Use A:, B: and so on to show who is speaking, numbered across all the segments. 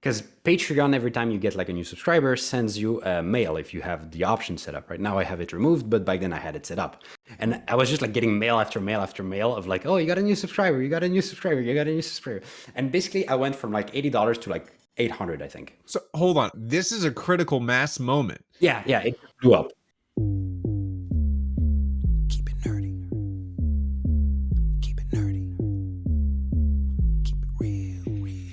A: Because Patreon, every time you get like a new subscriber, sends you a mail if you have the option set up. Right now I have it removed, but back then I had it set up. And I was just like getting mail after mail after mail of like, oh, you got a new subscriber, you got a new subscriber, you got a new subscriber. And basically I went from like $80 to like 800, I think.
B: So hold on. This is a critical mass moment.
A: Yeah, it blew up.
C: Keep it nerdy. Keep it nerdy. Keep it real nerdy.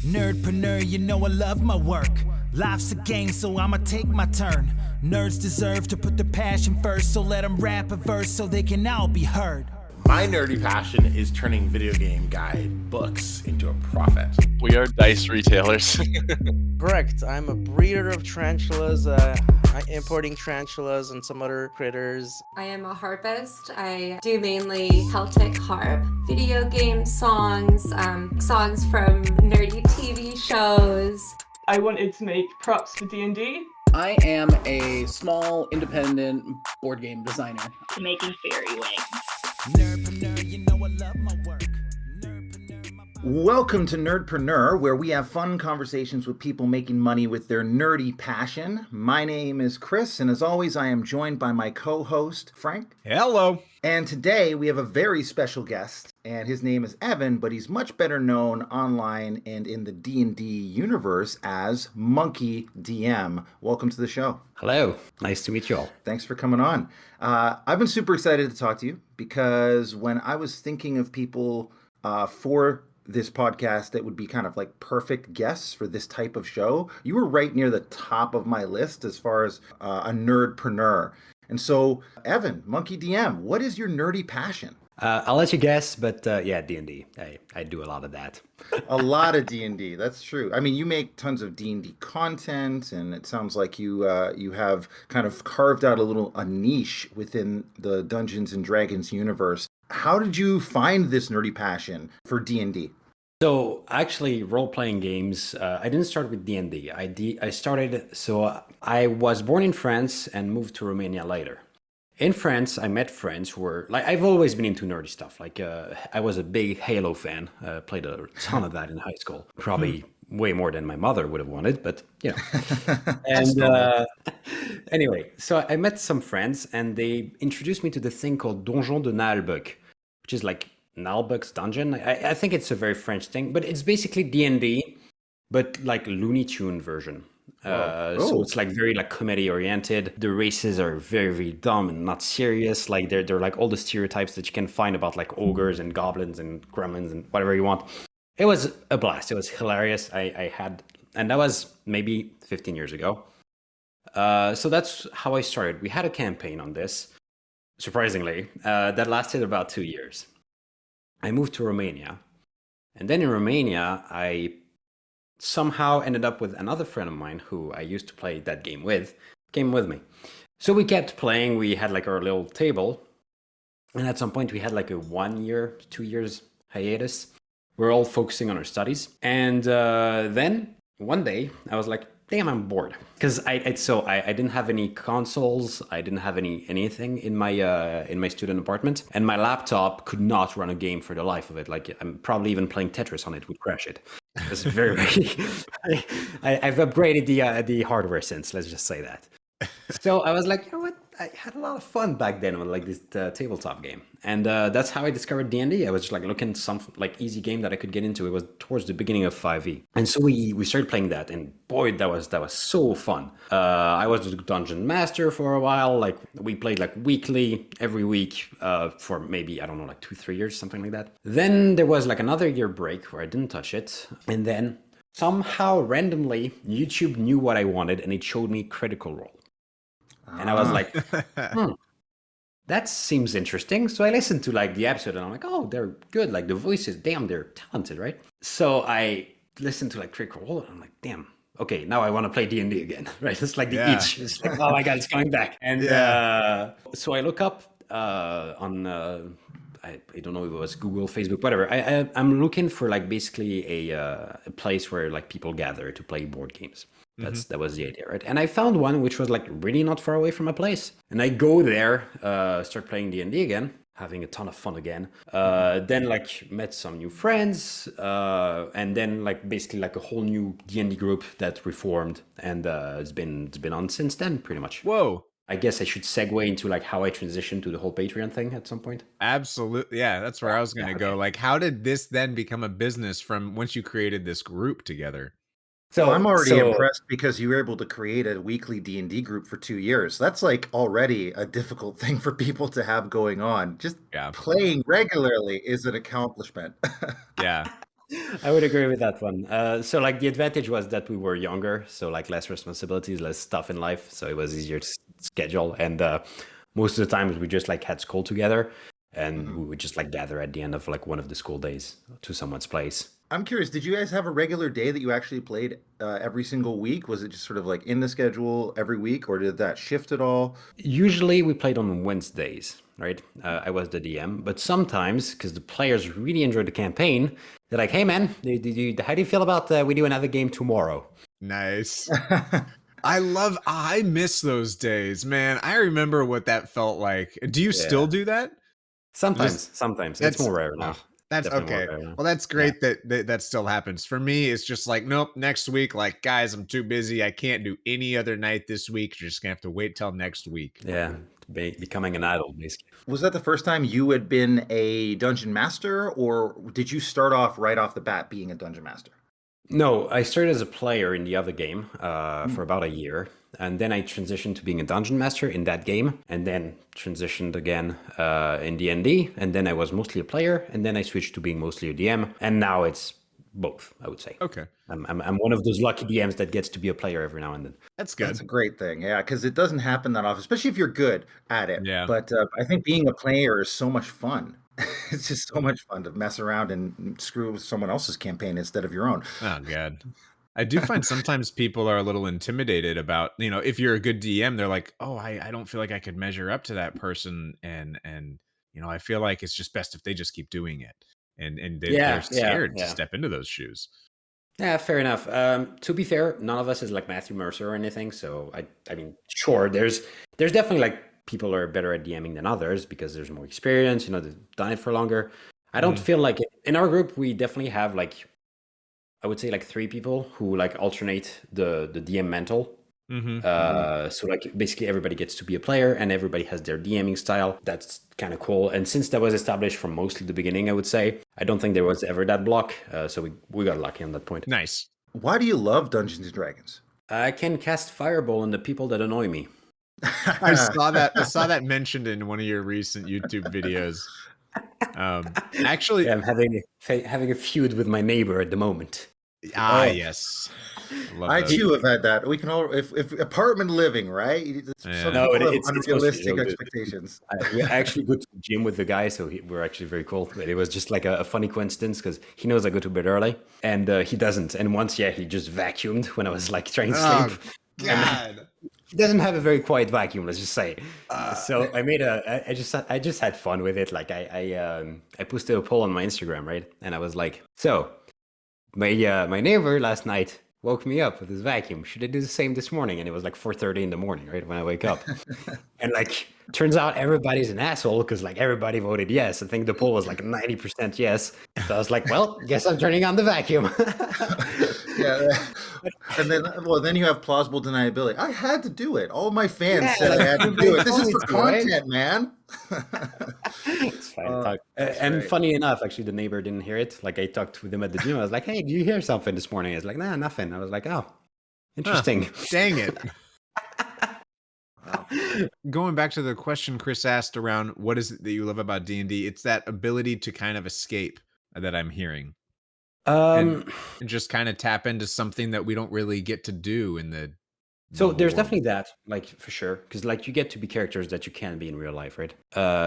C: Nerdpreneur, you know I love my work. Life's a game, so I'ma take my turn. Nerds deserve to put their passion first, so let them rap a verse so they can all be heard.
D: My nerdy passion is turning video game guide books into a profit.
E: We are dice retailers.
F: Correct. I'm a breeder of tarantulas, importing tarantulas and some other critters.
G: I am a harpist. I do mainly Celtic harp, video game songs, songs from nerdy TV shows.
H: I wanted to make props for D&D.
I: I am a small independent board game designer.
J: Making fairy wings.
C: Nerdpreneur, you know I love my work.
K: Welcome to Nerdpreneur, where we have fun conversations with people making money with their nerdy passion. My name is Chris, and as always, I am joined by my co-host, Frank.
B: Hello.
K: And today we have a very special guest, and his name is Evan, but he's much better known online and in the D&D universe as MonkeyDM. Welcome to the show.
A: Hello, nice to meet you all.
K: Thanks for coming on. I've been super excited to talk to you because when I was thinking of people for this podcast that would be kind of like perfect guests for this type of show, you were right near the top of my list as far as a nerdpreneur. And so, Evan, MonkeyDM, what is your nerdy passion?
A: I'll let you guess, but yeah, D&D. I do a lot of that.
K: A lot of D&D, that's true. I mean, you make tons of D&D content, and it sounds like you have kind of carved out a niche within the Dungeons and Dragons universe. How did you find this nerdy passion for D&D?
A: So actually, role-playing games, I didn't start with D&D. I was born in France and moved to Romania later. In France, I met friends who were, like, I've always been into nerdy stuff. Like, I was a big Halo fan, played a ton of that in high school. Probably way more than my mother would have wanted, but, you know. And anyway, so I met some friends, and they introduced me to the thing called Donjon de Nalbuck, which is like Nalbuck's dungeon. I think it's a very French thing, but it's basically D&D, but like Looney Tune version. So it's like very like comedy oriented. The races are very, very dumb and not serious. Like they're like all the stereotypes that you can find about like ogres and goblins and gremlins and whatever you want. It was a blast. It was hilarious. And that was maybe 15 years ago. So that's how I started. We had a campaign on this, surprisingly, that lasted about 2 years. I moved to Romania, and then in Romania, I somehow ended up with another friend of mine who I used to play that game with, came with me. So we kept playing, we had like our little table, and at some point we had like a 1 year, 2 years hiatus. We're all focusing on our studies. And then one day I was like, damn, I'm bored. Because I didn't have any consoles, I didn't have anything in my student apartment, and my laptop could not run a game for the life of it. Like I'm probably even playing Tetris on it would crash it. It's very, very I've upgraded the hardware since, let's just say that. So I was like, you know what? I had a lot of fun back then with like this tabletop game, and that's how I discovered D&D. I was just like looking some like easy game that I could get into. It was towards the beginning of 5e, and so we started playing that, and boy, that was so fun. I was the dungeon master for a while. Like we played like weekly, every week for maybe, I don't know, like 2-3 years, something like that. Then there was like another year break where I didn't touch it, and then somehow randomly YouTube knew what I wanted, and it showed me Critical Role. And I was like, that seems interesting. So I listened to like the episode and I'm like, oh, they're good. Like the voices, damn, they're talented, right? So I listened to like Critical Role and I'm like, damn, okay, now I want to play D&D again, right? It's like the itch. It's like, oh my God, it's coming back. And so I look up on, I don't know if it was Google, Facebook, whatever. I'm looking for like basically a place where like people gather to play board games. That was the idea, right? And I found one which was like really not far away from my place. And I go there, start playing D&D again. having a ton of fun again. Then like met some new friends, and then like basically like a whole new D&D group that reformed, and it's been on since then pretty much.
B: Whoa.
A: I guess I should segue into like how I transitioned to the whole Patreon thing at some point.
B: Absolutely. Yeah, that's where I was going to go. Like, how did this then become a business from once you created this group together?
K: So I'm already impressed because you were able to create a weekly D&D group for 2 years. That's like already a difficult thing for people to have going on. Just playing regularly is an accomplishment.
B: Yeah.
A: I would agree with that one. So like the advantage was that we were younger, so like less responsibilities, less stuff in life, so it was easier to schedule. And most of the times we just like had school together, and we would just like gather at the end of like one of the school days to someone's place.
K: I'm curious, did you guys have a regular day that you actually played every single week? Was it just sort of like in the schedule every week, or did that shift at all?
A: Usually we played on Wednesdays, right? I was the DM, but sometimes, because the players really enjoyed the campaign, they're like, hey man, how do you feel about we do another game tomorrow?
B: Nice. I miss those days, man. I remember what that felt like. Do you still do that?
A: Sometimes. It's more rare now.
B: That's okay. Well, that's great that still happens. For me, it's just like, nope, next week, like, guys, I'm too busy. I can't do any other night this week. You're just going to have to wait till next week.
A: Yeah, becoming an idol, basically.
K: Was that the first time you had been a dungeon master, or did you start off right off the bat being a dungeon master?
A: No, I started as a player in the other game for about a year. And then I transitioned to being a dungeon master in that game, and then transitioned again in D&D. And then I was mostly a player, and then I switched to being mostly a DM. And now it's both, I would say.
B: Okay.
A: I'm one of those lucky DMs that gets to be a player every now and then.
B: That's good.
K: That's a great thing, yeah, because it doesn't happen that often, especially if you're good at it.
B: Yeah.
K: But I think being a player is so much fun. It's just so much fun to mess around and screw with someone else's campaign instead of your own.
B: Oh, God. I do find sometimes people are a little intimidated about, if you're a good DM, they're like, oh, I don't feel like I could measure up to that person. And I feel like it's just best if they just keep doing it. And they're scared to step into those shoes.
A: Yeah, fair enough. To be fair, none of us is like Matthew Mercer or anything. So I mean, sure, there's definitely like people are better at DMing than others because there's more experience, they've done it for longer. I don't feel like in our group, we definitely have like, I would say like 3 people who like alternate the DM mantle. So like basically everybody gets to be a player and everybody has their DMing style. That's kind of cool. And since that was established from mostly the beginning, I would say, I don't think there was ever that block. So we got lucky on that point.
B: Nice.
K: Why do you love Dungeons and Dragons?
A: I can cast Fireball on the people that annoy me.
B: I saw that mentioned in one of your recent YouTube videos. Actually,
A: I'm having a feud with my neighbor at the moment.
B: Yes.
K: I too have had that. We can all, if apartment living, right?
A: No, it's
K: unrealistic expectations.
A: We actually go to the gym with the guy, so we're actually very cool. But it was just like a funny coincidence because he knows I go to bed early, and he doesn't. And once, he just vacuumed when I was like trying to sleep.
B: God.
A: He doesn't have a very quiet vacuum, let's just say. So I made I just had fun with it. Like I posted a poll on my Instagram, right? And I was like, so my neighbor last night woke me up with his vacuum. Should I do the same this morning? And it was like 4:30 in the morning, right, when I wake up. And like, turns out everybody's an asshole because like everybody voted yes. I think the poll was like 90% yes. So I was like, well, guess I'm turning on the vacuum.
K: Yeah. And then you have plausible deniability. I had to do it. All my fans said I had to do it. This is for content, man.
A: It's fine. And funny enough, actually, the neighbor didn't hear it. Like I talked with him at the gym. I was like, hey, did you hear something this morning? He's like, nah, nothing. I was like, oh, interesting.
B: Dang it. Going back to the question Chris asked around what is it that you love about D&D, it's that ability to kind of escape that I'm hearing. And just kind of tap into something that we don't really get to do in the
A: So there's definitely that, like, for sure, because like you get to be characters that you can't be in real life, right?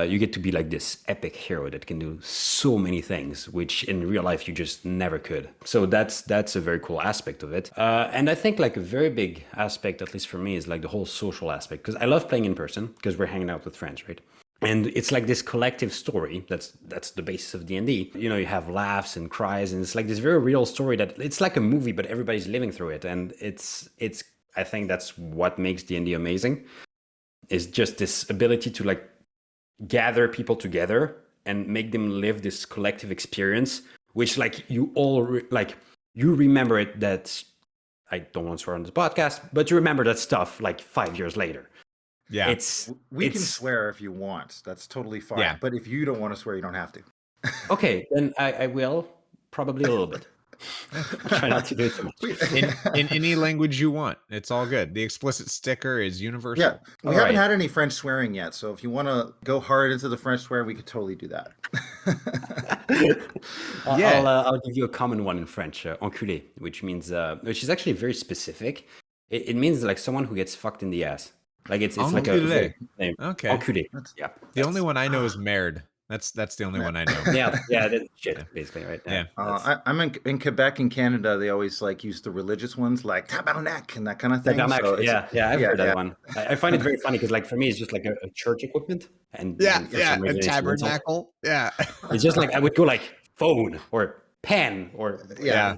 A: You get to be like this epic hero that can do so many things, which in real life you just never could. So that's a very cool aspect of it. And I think like a very big aspect, at least for me, is like the whole social aspect, because I love playing in person because we're hanging out with friends, right? And it's like this collective story. That's the basis of D&D. You know, you have laughs and cries, and it's like this very real story that it's like a movie, but everybody's living through it, and it's. I think that's what makes D&D amazing, is just this ability to like gather people together and make them live this collective experience, which like you all you remember it. That I don't want to swear on this podcast, but you remember that stuff like 5 years later.
B: Yeah,
K: we can swear if you want. That's totally fine.
B: Yeah.
K: But if you don't want to swear, you don't have to.
A: Okay, then I will probably a little bit. Try not to do it too much.
B: in any language you want. It's all good. The explicit sticker is universal.
K: Yeah, we
A: All
K: haven't
A: right.
K: had any French swearing yet, so if you want to go hard into the French swear, we could totally do that.
A: I'll give you a common one in French, enculé, which is actually very specific. It means like someone who gets fucked in the ass. Like it's like a
B: Enculé.
A: name.
B: Okay.
A: Enculé. Yeah.
B: The only one I know is merde. That's the only one I know.
A: Yeah, that's shit, basically, right?
B: Yeah.
K: I'm in Quebec and Canada. They always like use the religious ones, like tabernacle and that kind of thing. So
A: I've heard that one. I find it very funny because, like, for me, it's just like a church equipment, and for some reason
B: a
A: it's
B: tabernacle. Yeah,
A: it's just like I would go like phone or pen or
B: yeah.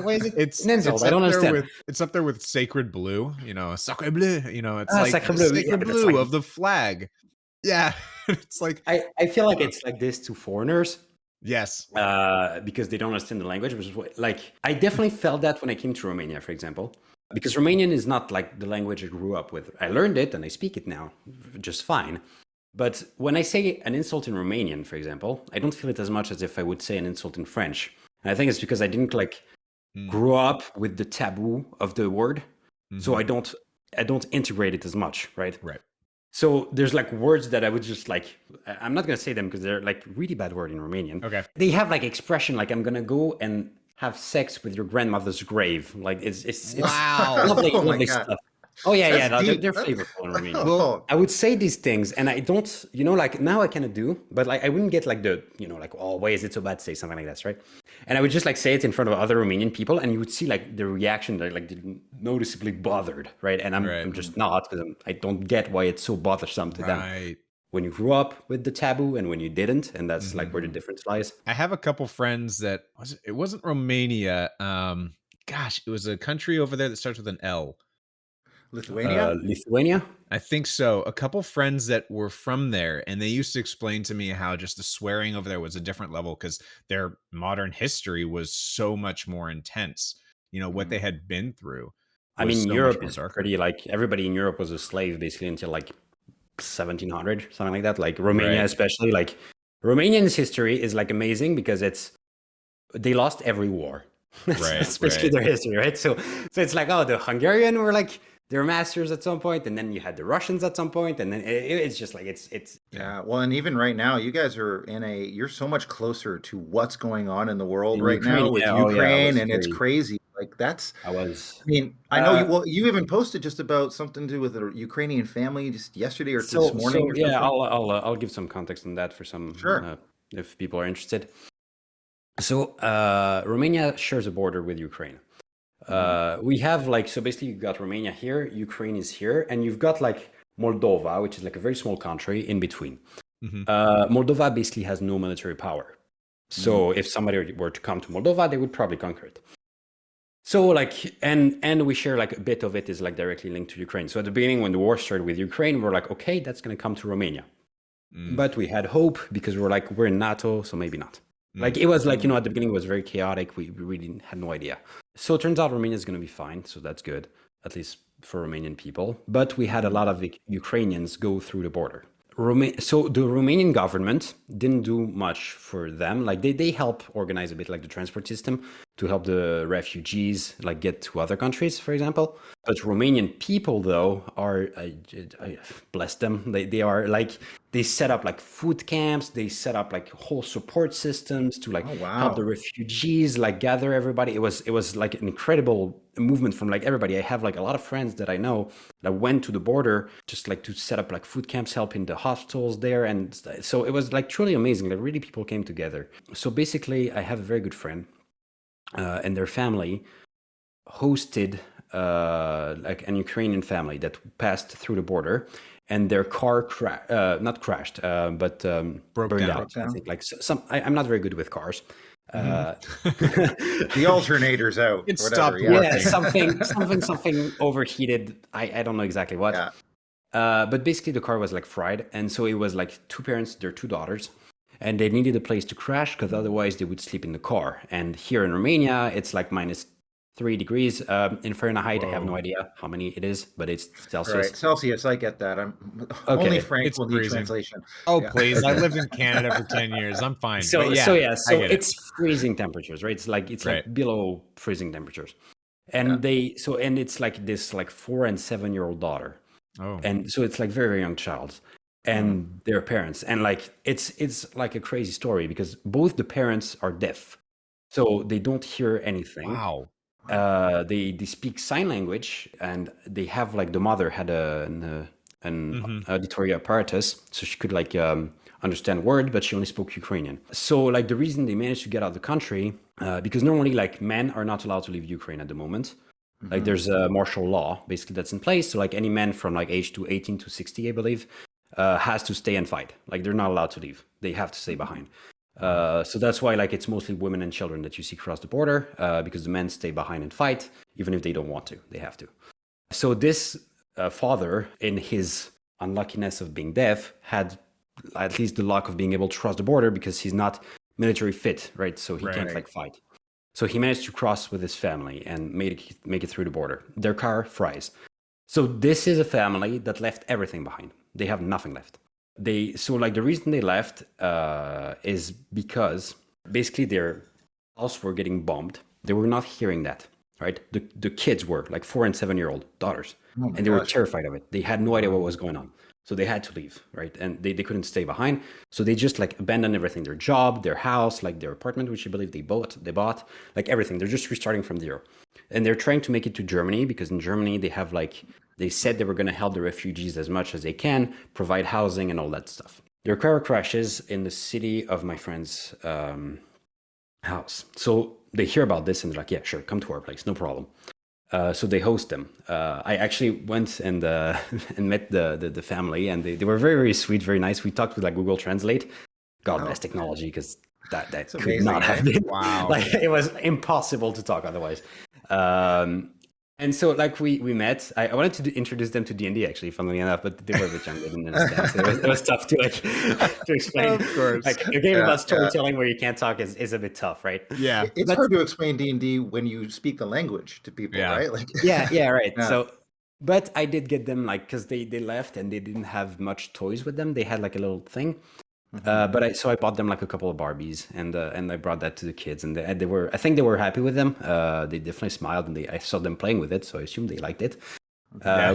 A: Why is it?
B: It's
A: an insult. I don't understand.
B: It's up there with sacred blue. You know, sacre bleu. You know, it's like
A: sacre
B: the
A: bleu.
B: sacred
A: Yeah,
B: blue
A: like,
B: of the flag. Yeah, it's like
A: I feel like it's like this to foreigners.
B: Yes.
A: Because they don't understand the language, which is like I definitely felt that when I came to Romania, for example, because Romanian is not like the language I grew up with. I learned it and I speak it now just fine. But when I say an insult in Romanian, for example, I don't feel it as much as if I would say an insult in French. And I think it's because I didn't like grow up with the taboo of the word, so I don't integrate it as much, right?
B: Right.
A: So there's like words that I would just like, I'm not going to say them because they're like really bad word in Romanian.
B: Okay.
A: They have like expression like I'm going to go and have sex with your grandmother's grave. Like it's
B: Wow.
A: lovely,
K: Oh my
A: lovely
K: God.
A: stuff. Oh yeah,
K: That's
A: they're
K: deep.
A: flavorful in Romanian.
K: Well,
A: I would say these things and I don't, like now I kind of do, but like I wouldn't get like the, like, oh, why is it so bad to say something like this, right? And I would just like say it in front of other Romanian people and you would see like the reaction, they're like noticeably bothered, right? And I'm just not, because I don't get why it's so bothersome to them. When you grew up with the taboo and when you didn't, and that's like where the difference lies.
B: I have a couple friends that it wasn't Romania. It was a country over there that starts with an L.
K: Lithuania?
B: I think so. A couple friends that were from there, and they used to explain to me how just the swearing over there was a different level because their modern history was so much more intense. What they had been through.
A: I mean,
B: so
A: Europe is pretty like everybody in Europe was a slave basically until like 1700, something like that. Like Romania, especially. Like Romanian's history is like amazing because they lost every war. That's basically their history, right? So it's like, oh, the Hungarian were like their masters at some point, and then you had the Russians at some point, and then it's just like it's
K: yeah. Well, and even right now, you guys are you're so much closer to what's going on in the world right now with Ukraine, and it's crazy. Like I know you even posted just about something to do with a Ukrainian family just yesterday or this morning.
A: I'll give some context on that for some if people are interested. So Romania shares a border with Ukraine. We have basically you've got Romania here, Ukraine is here, and you've got like Moldova, which is like a very small country in between. Moldova basically has no military power. So if somebody were to come to Moldova, they would probably conquer it. So like, and we share like a bit of it is like directly linked to Ukraine. So at the beginning, when the war started with Ukraine, we're like, okay, that's going to come to Romania. But we had hope because we're in NATO, so maybe not. Like it was like, at the beginning it was very chaotic. We really had no idea. So it turns out Romania is going to be fine. So that's good, at least for Romanian people. But we had a lot of Ukrainians go through the border. So the Romanian government didn't do much for them. Like they help organize a bit like the transport system to help the refugees like get to other countries, for example. But Romanian people though are, I bless them. They are like, they set up like food camps. They set up like whole support systems to like help the refugees, like gather everybody. It was like an incredible movement from like everybody. I have like a lot of friends that I know that went to the border just like to set up like food camps, help in the hospitals there. And so it was like truly amazing. Like really people came together. So basically I have a very good friend and their family hosted like an Ukrainian family that passed through the border, and their car not crashed, but burned out. I think like I'm not very good with cars.
K: The alternator's out.
B: It
K: whatever,
B: stopped working.
A: Something overheated. I don't know exactly what. But basically, the car was like fried, and so it was like two parents, their two daughters, and they needed a place to crash because otherwise they would sleep in the car. And here in Romania, it's like -3 degrees. In Fahrenheit, I have no idea how many it is, but it's Celsius.
K: Right, Celsius. I get that.
A: Okay.
K: Only Frank
B: It's
K: will need
B: freezing.
K: translation.
B: Oh,
K: Yeah.
B: please. I lived in Canada for 10 years. I'm fine.
A: So
B: But
A: so
B: I get it.
A: it's freezing temperatures, right? It's like below freezing temperatures, and it's like this like 4 and 7 year old daughter, and so it's like very young child, and their parents, and like it's like a crazy story because both the parents are deaf, so they don't hear anything.
B: Wow.
A: They speak sign language, and they have like the mother had an auditory apparatus, so she could like understand word, but she only spoke Ukrainian. So like the reason they managed to get out of the country, because normally like men are not allowed to leave Ukraine at the moment. Like there's a martial law basically that's in place. So like any man from like age to 18 to 60, I believe, has to stay and fight. Like they're not allowed to leave. They have to stay behind. So that's why like it's mostly women and children that you see cross the border, because the men stay behind and fight, even if they don't want to, they have to. So this father, in his unluckiness of being deaf, had at least the luck of being able to cross the border because he's not military fit, right? So he can't like fight. So he managed to cross with his family and make it through the border. Their car fries. So this is a family that left everything behind. They have nothing left. So like the reason they left is because basically their house were getting bombed. They were not hearing that, right? The kids were like 4 and 7 year old daughters, and they were terrified of it. They had no idea what was going on. So they had to leave, right? And they couldn't stay behind. So they just like abandoned everything, their job, their house, like their apartment, which I believe they bought, like everything. They're just restarting from zero. And they're trying to make it to Germany because in Germany they have like, they said they were going to help the refugees as much as they can, provide housing and all that stuff. Their car crashes in the city of my friend's house. So they hear about this and they're like, yeah, sure, come to our place, no problem. So they host them. I actually went and met the family, and they were very, very sweet, very nice. We talked with like Google Translate. God bless technology, because that could
K: amazing,
A: not have been.
B: Wow.
A: Like it was impossible to talk otherwise. And so like we met. I wanted to introduce them to DnD actually, funnily enough, but they were a bit young, they didn't understand. So it was tough to like to explain.
B: Of course.
A: Like a game about storytelling where you can't talk is a bit tough, right?
B: Yeah.
K: It's hard to explain D&D when you speak the language to people, right? Like,
A: yeah, right.
K: Yeah.
A: So, but I did get them like, because they left and they didn't have much toys with them. They had like a little thing. But I bought them like a couple of Barbies, and I brought that to the kids, and I think they were happy with them. They definitely smiled, and I saw them playing with it, so I assumed they liked it.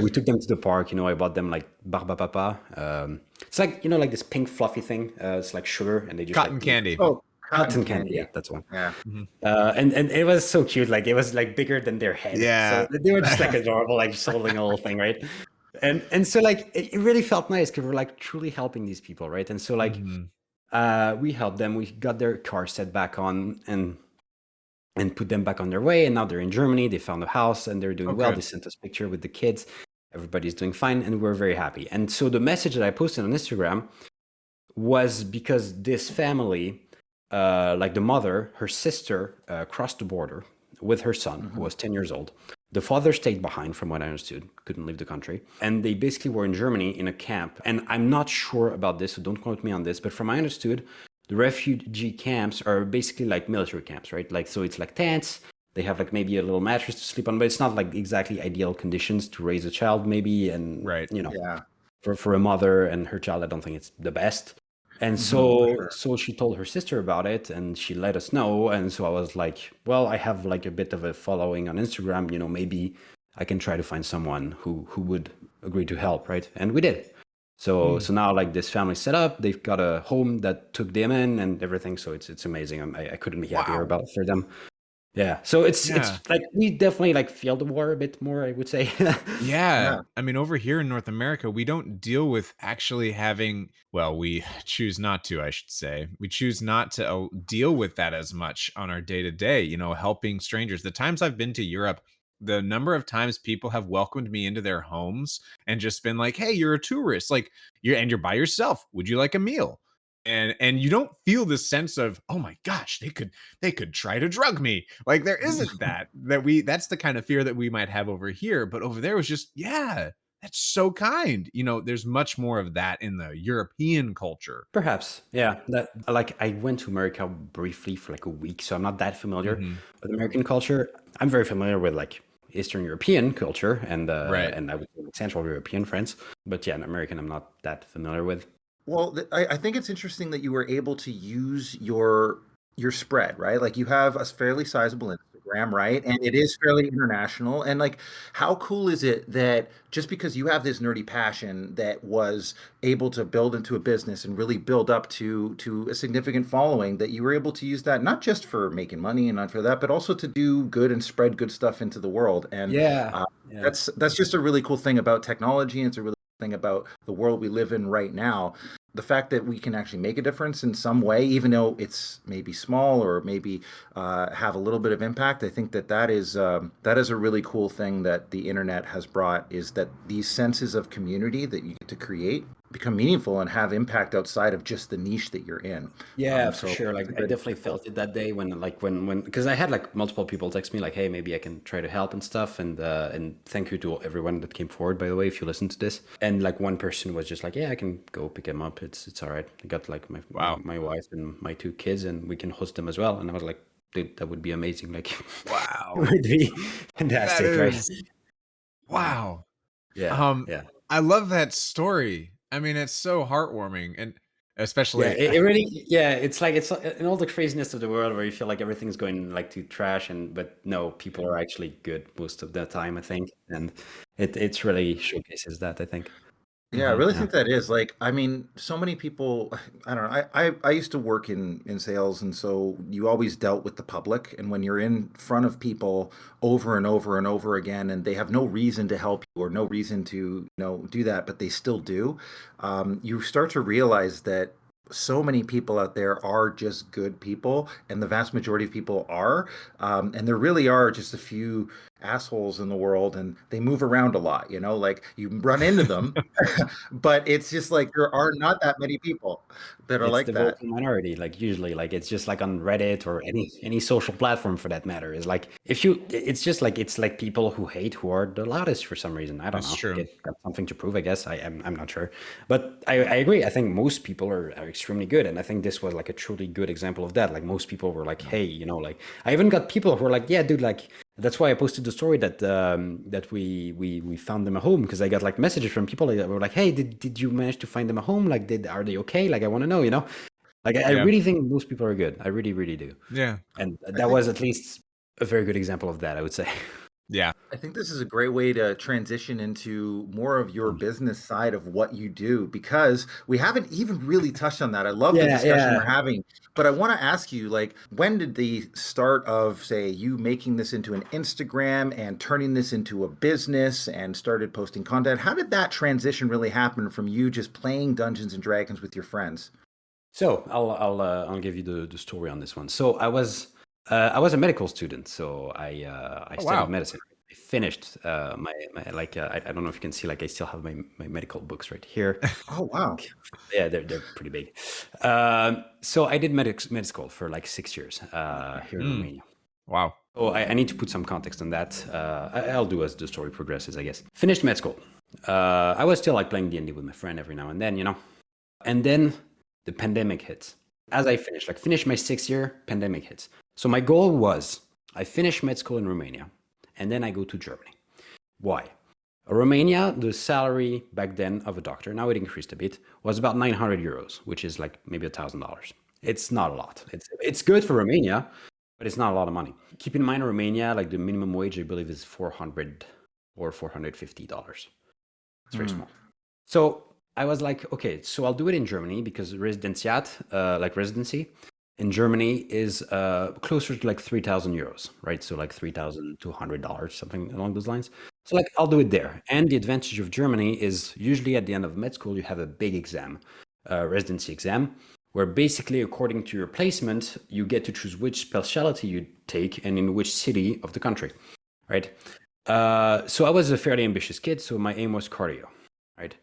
A: We took them to the park. I bought them like Barba Papa. It's like like this pink fluffy thing. It's like sugar, and they just
B: Cotton
A: like,
B: candy.
K: oh,
A: cotton candy. Yeah, that's one.
K: Yeah.
A: And it was so cute. Like it was like bigger than their head.
B: Yeah.
A: So they were just like adorable, like just holding a little thing, right? And so like it really felt nice because we're like truly helping these people, right? And so like we helped them. We got their car set back on and put them back on their way. And now they're in Germany. They found a house and they're doing well. They sent us a picture with the kids. Everybody's doing fine, and we're very happy. And so the message that I posted on Instagram was because this family, like the mother, her sister crossed the border with her son, who was 10 years old. The father stayed behind, from what I understood, couldn't leave the country. And they basically were in Germany in a camp. And I'm not sure about this, so don't quote me on this, but from what I understood, the refugee camps are basically like military camps, right? Like, so it's like tents. They have like maybe a little mattress to sleep on, but it's not like exactly ideal conditions to raise a child, maybe. And, for a mother and her child, I don't think it's the best. And so she told her sister about it, and she let us know. And so I was like, well, I have like a bit of a following on Instagram, maybe I can try to find someone who would agree to help, right? And we did. So now like this family set up, they've got a home that took them in and everything. So it's amazing. I couldn't be happier about it for them. Yeah. So it's like we definitely like feel the war a bit more, I would say.
B: Yeah. I mean, over here in North America, we don't deal with actually having, well, we choose not to, I should say. We choose not to deal with that as much on our day to day, helping strangers. The times I've been to Europe, the number of times people have welcomed me into their homes and just been like, hey, you're a tourist, like you're by yourself. Would you like a meal? And you don't feel this sense of, oh my gosh, they could try to drug me. Like there isn't that's the kind of fear that we might have over here. But over there was just, that's so kind. There's much more of that in the European culture.
A: Perhaps, yeah. That like I went to America briefly for like a week, so I'm not that familiar
B: Mhm.
A: with American culture. I'm very familiar with like Eastern European culture
B: Right.
A: and I would say like Central European friends, but yeah, American I'm not that familiar with.
K: Well, I think it's interesting that you were able to use your spread, right? Like you have a fairly sizable Instagram, right? And it is fairly international. And like, how cool is it that just because you have this nerdy passion that was able to build into a business and really build up to a significant following, that you were able to use that not just for making money and not for that, but also to do good and spread good stuff into the world. And
A: Yeah. Yeah.
K: that's just a really cool thing about technology, and it's a really cool thing about the world we live in right now. The fact that we can actually make a difference in some way, even though it's maybe small or maybe have a little bit of impact, I think that is a really cool thing that the internet has brought, is that these senses of community that you get to create become meaningful and have impact outside of just the niche that you're in.
A: Yeah, for
K: So
A: sure. Like I definitely felt it that day when because I had like multiple people text me like, "Hey, maybe I can try to help and stuff." And thank you to everyone that came forward, by the way, if you listen to this. And like one person was just like, "Yeah, I can go pick him up. It's all right. I got like my wife and my 2 kids, and we can host them as well." And I was like, "Dude, that would be amazing. Like,
B: Wow.
A: it would be fantastic,
B: That
A: right?"
B: is- wow.
A: Yeah, yeah.
B: I love that story. I mean, it's so heartwarming, and
A: Yeah,
B: especially
A: it really, yeah, it's like it's in all the craziness of the world where you feel like everything's going like to trash, but no, people are actually good most of the time, I think, and it's really showcases that, I think.
K: Yeah, I really
A: Yeah.
K: think that is like, I mean, so many people, I don't know. I used to work in sales, and so you always dealt with the public. And when you're in front of people over and over and over again, and they have no reason to help you or no reason to, do that, but they still do, you start to realize that so many people out there are just good people, and the vast majority of people are. And there really are just a few assholes in the world, and they move around a lot, like you run into them. But it's just like there are not that many people that are
A: It's
K: like
A: the
K: that.
A: vocal minority, like usually, like it's just like on Reddit or any social platform for that matter. Is like it's like people who hate who are the loudest for some reason. I don't
B: That's
A: know.
B: true.
A: Got something to prove, I guess. I'm not sure, but I agree. I think most people are extremely good, and I think this was like a truly good example of that. Like most people were like, hey, like I even got people who were like, yeah, dude, like. That's why I posted the story that we found them a home, because I got like messages from people that were like, "Hey, did you manage to find them a home? Like, are they okay? Like, I want to know, Like, I
B: Yeah.
A: really think most people are good. I really, really do.
B: Yeah.
A: And that
K: think-
A: was at least a very good example of that, I would say.
B: Yeah.
K: I think this is a great way to transition into more of your business side of what you do, because we haven't even really touched on that. I love the
A: Yeah,
K: discussion
A: yeah.
K: we're having, but I want to ask you, like, when did the start of, say, you making this into an Instagram and turning this into a business and started posting content? How did that transition really happen from you just playing Dungeons and Dragons with your friends?
A: So I'll give you the story on this one. So I was a medical student, so I studied
B: wow.
A: medicine. I finished my like I don't know if you can see, like I still have my medical books right here.
K: Oh, wow.
A: Yeah, they're pretty big. So I did med school for like 6 years here in Romania.
B: Wow.
A: So I need to put some context on that. I'll do as the story progresses, I guess. Finished med school. I was still like playing D&D with my friend every now and then, And then the pandemic hits. As I finished my 6th year, pandemic hits. So my goal was I finish med school in Romania, and then I go to Germany. Why? Romania, the salary back then of a doctor, now it increased a bit, was about 900 euros, which is like maybe $1,000. It's not a lot. It's good for Romania, but it's not a lot of money. Keep in mind, Romania, like the minimum wage, I believe, is $400 or $450. It's very small. So I was like, okay, so I'll do it in Germany, because Residenziat, like residency, in Germany is closer to like 3,000 euros, right? So like $3,200, something along those lines. So like I'll do it there. And the advantage of Germany is usually at the end of med school, you have a big exam, residency exam, where basically according to your placement, you get to choose which specialty you take and in which city of the country, right? So I was a fairly ambitious kid, so my aim was cardio, right?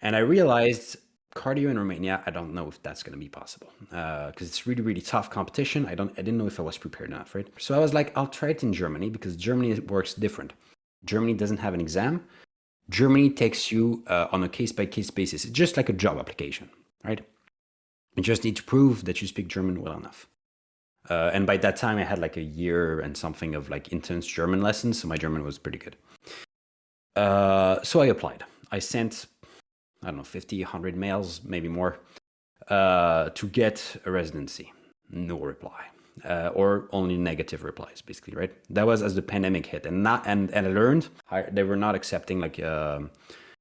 A: And I realized cardio in Romania, I don't know if that's going to be possible, because it's really, really tough competition. I didn't know if I was prepared enough, right? So I was like, I'll try it in Germany, because Germany works different. Germany doesn't have an exam. Germany takes you on a case-by-case basis. It's just like a job application, right? You just need to prove that you speak German well enough. And by that time, I had like a year and something of like intense German lessons, so my German was pretty good. So I applied. I sent, I don't know, 50, 100 mails, maybe more, to get a residency. No reply. Or only negative replies, basically, right? That was as the pandemic hit, and I learned they were not accepting like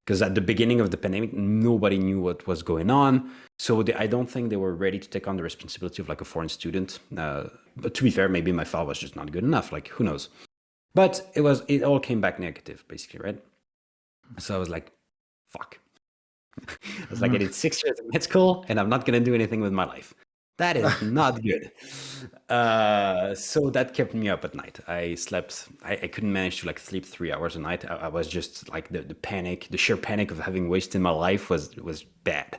A: because at the beginning of the pandemic, nobody knew what was going on. So I don't think they were ready to take on the responsibility of like a foreign student. But to be fair, maybe my file was just not good enough. Like, who knows? But it all came back negative, basically, right? So I was like, fuck. I was like, I did 6 years of med school, and I'm not going to do anything with my life. That is not good. So that kept me up at night. I slept. I couldn't manage to like sleep 3 hours a night. I was just like the panic, the sheer panic of having wasted my life was bad.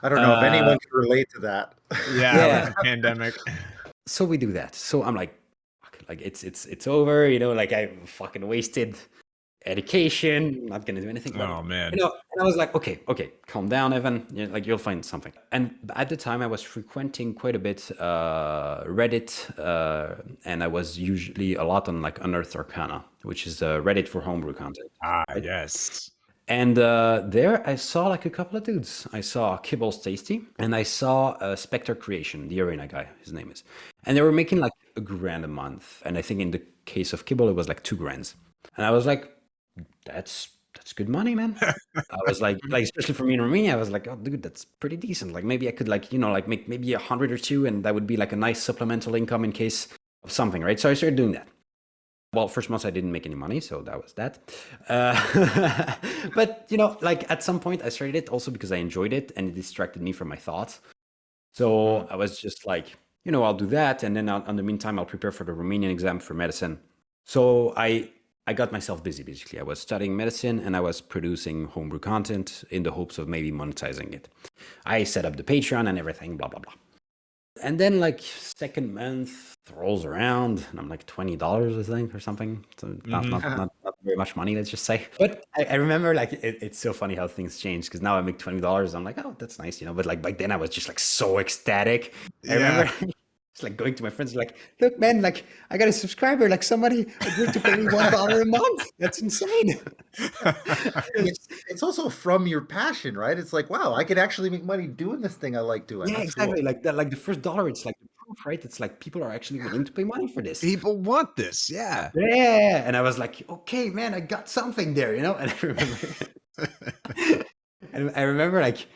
K: I don't know if anyone can relate to that.
B: Yeah, like the pandemic.
A: So we do that. So I'm like, fuck, like it's over. You know, like I fucking wasted education. I'm not gonna do anything.
B: Oh man.
A: You know, and I was like, okay, calm down, Evan. Like you'll find something. And at the time, I was frequenting quite a bit Reddit, and I was usually a lot on like Unearthed Arcana, which is Reddit for homebrew content.
B: Right? Yes.
A: And there I saw like a couple of dudes. I saw Kibbles Tasty, and I saw Spectre Creation, the arena guy, his name is. And they were making like $1,000 a month. And I think in the case of Kibble, it was like $2,000. And I was like, that's good money, man. I was like especially for me in Romania, I was like, oh dude, that's pretty decent. Like maybe I could like, you know, like make maybe 100 or 2, and that would be like a nice supplemental income in case of something, right? So I started doing that. Well, first month I didn't make any money, so that was that. But you know, like at some point I started it also because I enjoyed it and it distracted me from my thoughts. So I was just like, you know, I'll do that, and then in the meantime I'll prepare for the Romanian exam for medicine. So I got myself busy, basically. I was studying medicine and I was producing homebrew content in the hopes of maybe monetizing it. I set up the Patreon and everything, blah, blah, blah. And then like second month rolls around and I'm like $20, I think, or something. So not very much money, let's just say. But I remember like, it's so funny how things change because now I make $20. I'm like, oh, that's nice, you know. But like back then I was just like so ecstatic. I remember it's like going to my friends like, look, man, like I got a subscriber, like somebody agreed to pay me $1 a month. That's insane.
K: It's also from your passion, right? It's like, wow, I could actually make money doing this thing I like doing.
A: Yeah,
K: That's
A: exactly.
K: cool.
A: Like that, like the first dollar, it's like the proof, right? It's like people are actually willing to pay money for this.
B: People want this, yeah.
A: Yeah. And I was like, okay, man, I got something there, you know? And I remember like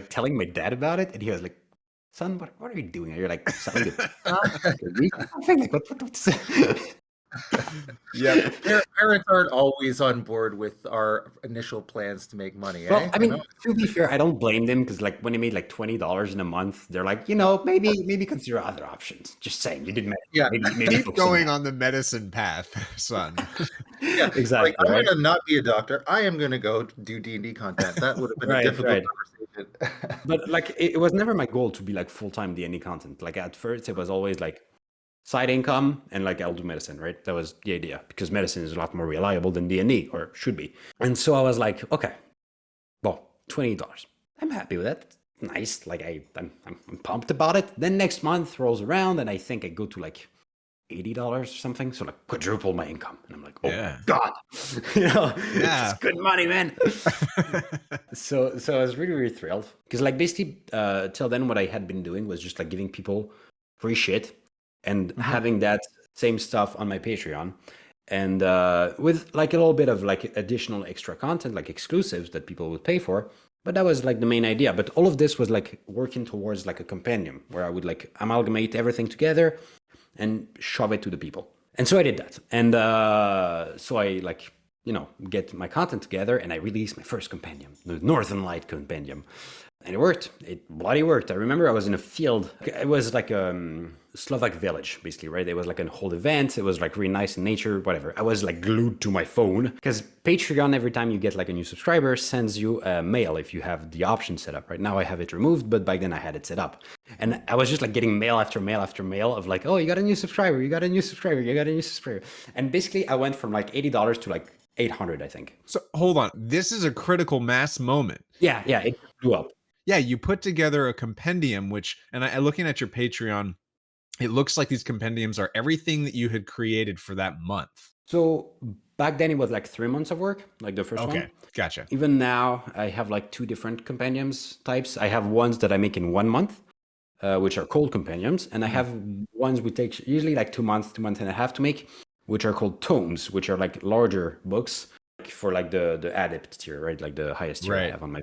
A: telling my dad about it, and he was like, son, what are you doing? And you're like, selling it. Like, what's
K: Yeah, parents aren't always on board with our initial plans to make money.
A: Well, I mean, to be fair, I don't blame them because, like, when they made like $20 in a month, they're like, you know, maybe consider other options. Just saying, you didn't. Maybe
B: keep going on the medicine path, son.
K: Yeah,
A: exactly.
K: Like, I'm gonna not be a doctor. I am gonna go do D&D content. That would have been a difficult conversation.
A: But like, it was never my goal to be like full-time D&D content. Like at first, it was always like side income and like I'll do medicine, right? That was the idea because medicine is a lot more reliable than D&D, or should be. And so I was like, okay, well, $20. I'm happy with that. Nice. Like I'm pumped about it. Then next month rolls around and I think I go to like $80 or something. So like quadruple my income. And I'm like, oh God, you know, it's good money, man. So I was really, really thrilled because like basically till then what I had been doing was just like giving people free shit and having that same stuff on my Patreon, and with like a little bit of like additional extra content, like exclusives that people would pay for. But that was like the main idea. But all of this was like working towards like a compendium where I would like amalgamate everything together and shove it to the people. And so I did that. And so I like, you know, get my content together and I released my first compendium, the Northern Light compendium. And it worked. It bloody worked. I remember I was in a field. It was like a Slovak village, basically, right? It was like a whole event. It was like really nice in nature, whatever. I was like glued to my phone because Patreon, every time you get like a new subscriber, sends you a mail if you have the option set up. Right now I have it removed, but back then I had it set up. And I was just like getting mail after mail after mail of like, oh, you got a new subscriber, you got a new subscriber, you got a new subscriber. And basically I went from like $80 to like 800, I think.
B: So hold on. This is a critical mass moment.
A: Yeah, it blew up.
B: Yeah, you put together a compendium, which, and looking at your Patreon, it looks like these compendiums are everything that you had created for that month.
A: So back then it was like 3 months of work, like the first one.
B: Okay, gotcha.
A: Even now I have like 2 different compendiums types. I have ones that I make in 1 month, which are called compendiums, and I have ones which take usually like 2 months, 2 months and a half to make, which are called tomes, which are like larger books for like the adept tier, right? Like the highest tier I have on my.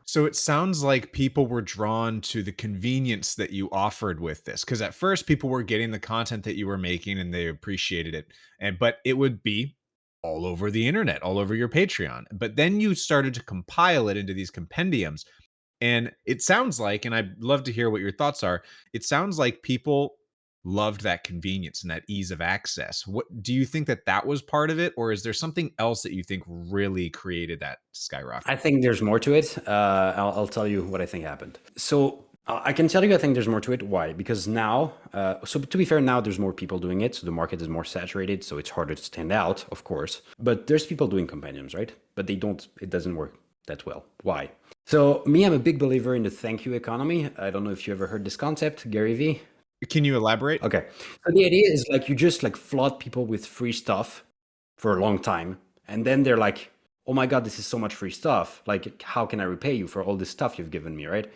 B: So it sounds like people were drawn to the convenience that you offered with this, because at first people were getting the content that you were making and they appreciated it, but it would be all over the internet, all over your Patreon. But then you started to compile it into these compendiums, and it sounds like, and I'd love to hear what your thoughts are, it sounds like people loved that convenience and that ease of access. What do you think that was part of it, or is there something else that you think really created that skyrocket?
A: I think there's more to it. I'll tell you what I think happened. So I can tell you I think there's more to it. Why? Because now, so to be fair, now there's more people doing it. So the market is more saturated. So it's harder to stand out, of course. But there's people doing compendiums, right? But it doesn't work that well. Why? So me, I'm a big believer in the thank you economy. I don't know if you ever heard this concept, Gary Vee.
B: Can you elaborate?
A: Okay. So the idea is like you just like flood people with free stuff for a long time. And then they're like, oh my God, this is so much free stuff. Like, how can I repay you for all this stuff you've given me, right?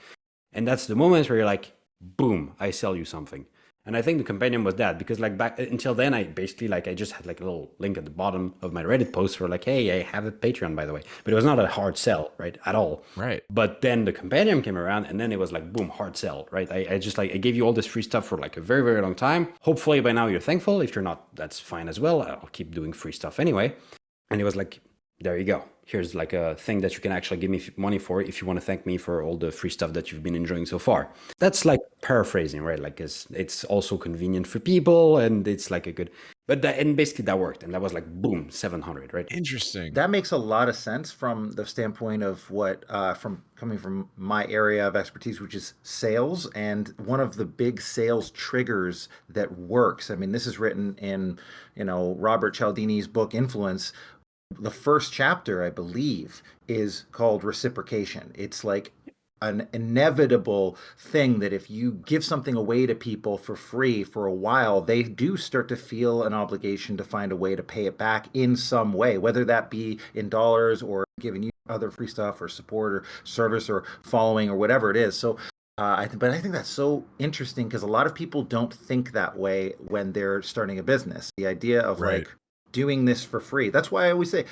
A: And that's the moment where you're like, boom, I sell you something. And I think the compendium was that, because like back until then, I basically like, I just had like a little link at the bottom of my Reddit post for like, hey, I have a Patreon, by the way. But it was not a hard sell, right? At all.
B: Right.
A: But then the compendium came around and then it was like, boom, hard sell, right? I just like, I gave you all this free stuff for like a very, very long time. Hopefully by now you're thankful. If you're not, that's fine as well. I'll keep doing free stuff anyway. And it was like, there you go. Here's like a thing that you can actually give me money for if you want to thank me for all the free stuff that you've been enjoying so far. That's like paraphrasing, right? Like it's also convenient for people and it's like a good, and basically that worked. And that was like, boom, 700, right?
B: Interesting.
K: That makes a lot of sense from the standpoint of what, coming from my area of expertise, which is sales. And one of the big sales triggers that works, I mean, this is written in, Robert Cialdini's book, Influence. The first chapter, I believe, is called reciprocation. It's like an inevitable thing that if you give something away to people for free for a while, they do start to feel an obligation to find a way to pay it back in some way, whether that be in dollars or giving you other free stuff or support or service or following or whatever it is. So I think that's so interesting because a lot of people don't think that way when they're starting a business. The idea of like doing this for free. That's why I always say,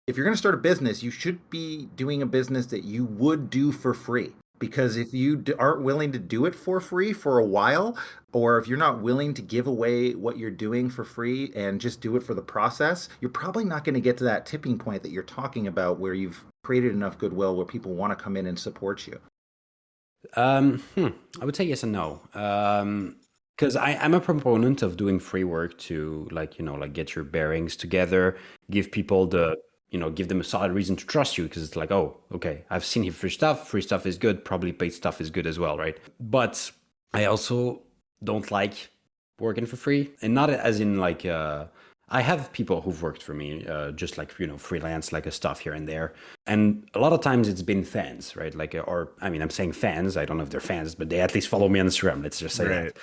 K: if you're going to start a business, you should be doing a business that you would do for free. Because if you aren't willing to do it for free for a while, or if you're not willing to give away what you're doing for free and just do it for the process, you're probably not going to get to that tipping point that you're talking about where you've created enough goodwill where people want to come in and support you.
A: I would say yes and no. Because I'm a proponent of doing free work to like get your bearings together, give people give them a solid reason to trust you, because it's like, oh, okay, I've seen here free stuff is good, probably paid stuff is good as well, right? But I also don't like working for free, and not as in like, I have people who've worked for me, just like, freelance, like a stuff here and there. And a lot of times it's been fans, right? Like, I'm saying fans, I don't know if they're fans, but they at least follow me on Instagram. Let's just say that.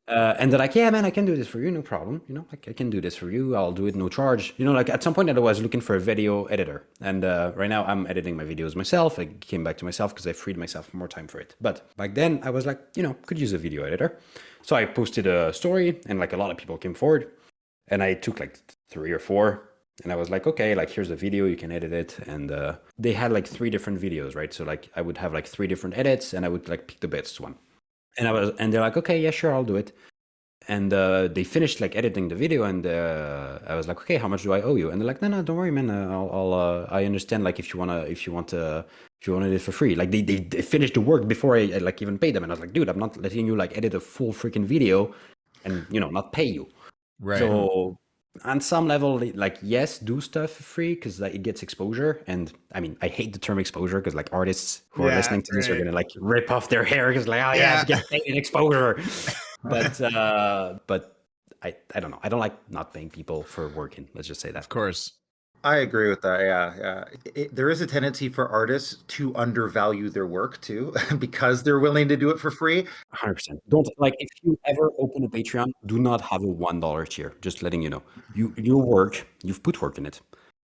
A: And they're like, yeah, man, I can do this for you, no problem. Like I can do this for you. I'll do it, no charge. Like at some point I was looking for a video editor. And right now I'm editing my videos myself. I came back to myself because I freed myself more time for it. But back then I was like, could use a video editor. So I posted a story and like a lot of people came forward. And I took like 3 or 4. And I was like, okay, like here's the video, you can edit it. And they had like 3 different videos, right? So like I would have like 3 different edits and I would like pick the best one. And they're like, okay, yeah, sure, I'll do it. And they finished like editing the video, and I was like, okay, how much do I owe you? And they're like, no, don't worry, man. I understand. Like if you want to do it for free. Like they finished the work before I like even paid them. And I was like, dude, I'm not letting you like edit a full freaking video, and not pay you.
B: Right.
A: So on some level, like, yes, do stuff for free because like, it gets exposure. And I mean, I hate the term exposure because like artists who are listening to this are gonna like rip off their hair because like, oh yeah, get paid in exposure. But I don't know. I don't like not paying people for working. Let's just say that.
B: Of course.
K: I agree with that. Yeah, yeah. There is a tendency for artists to undervalue their work too, because they're willing to do it for free.
A: 100%. Don't like if you ever open a Patreon, do not have a $1 tier. Just letting you know. Your work, you've put work in it.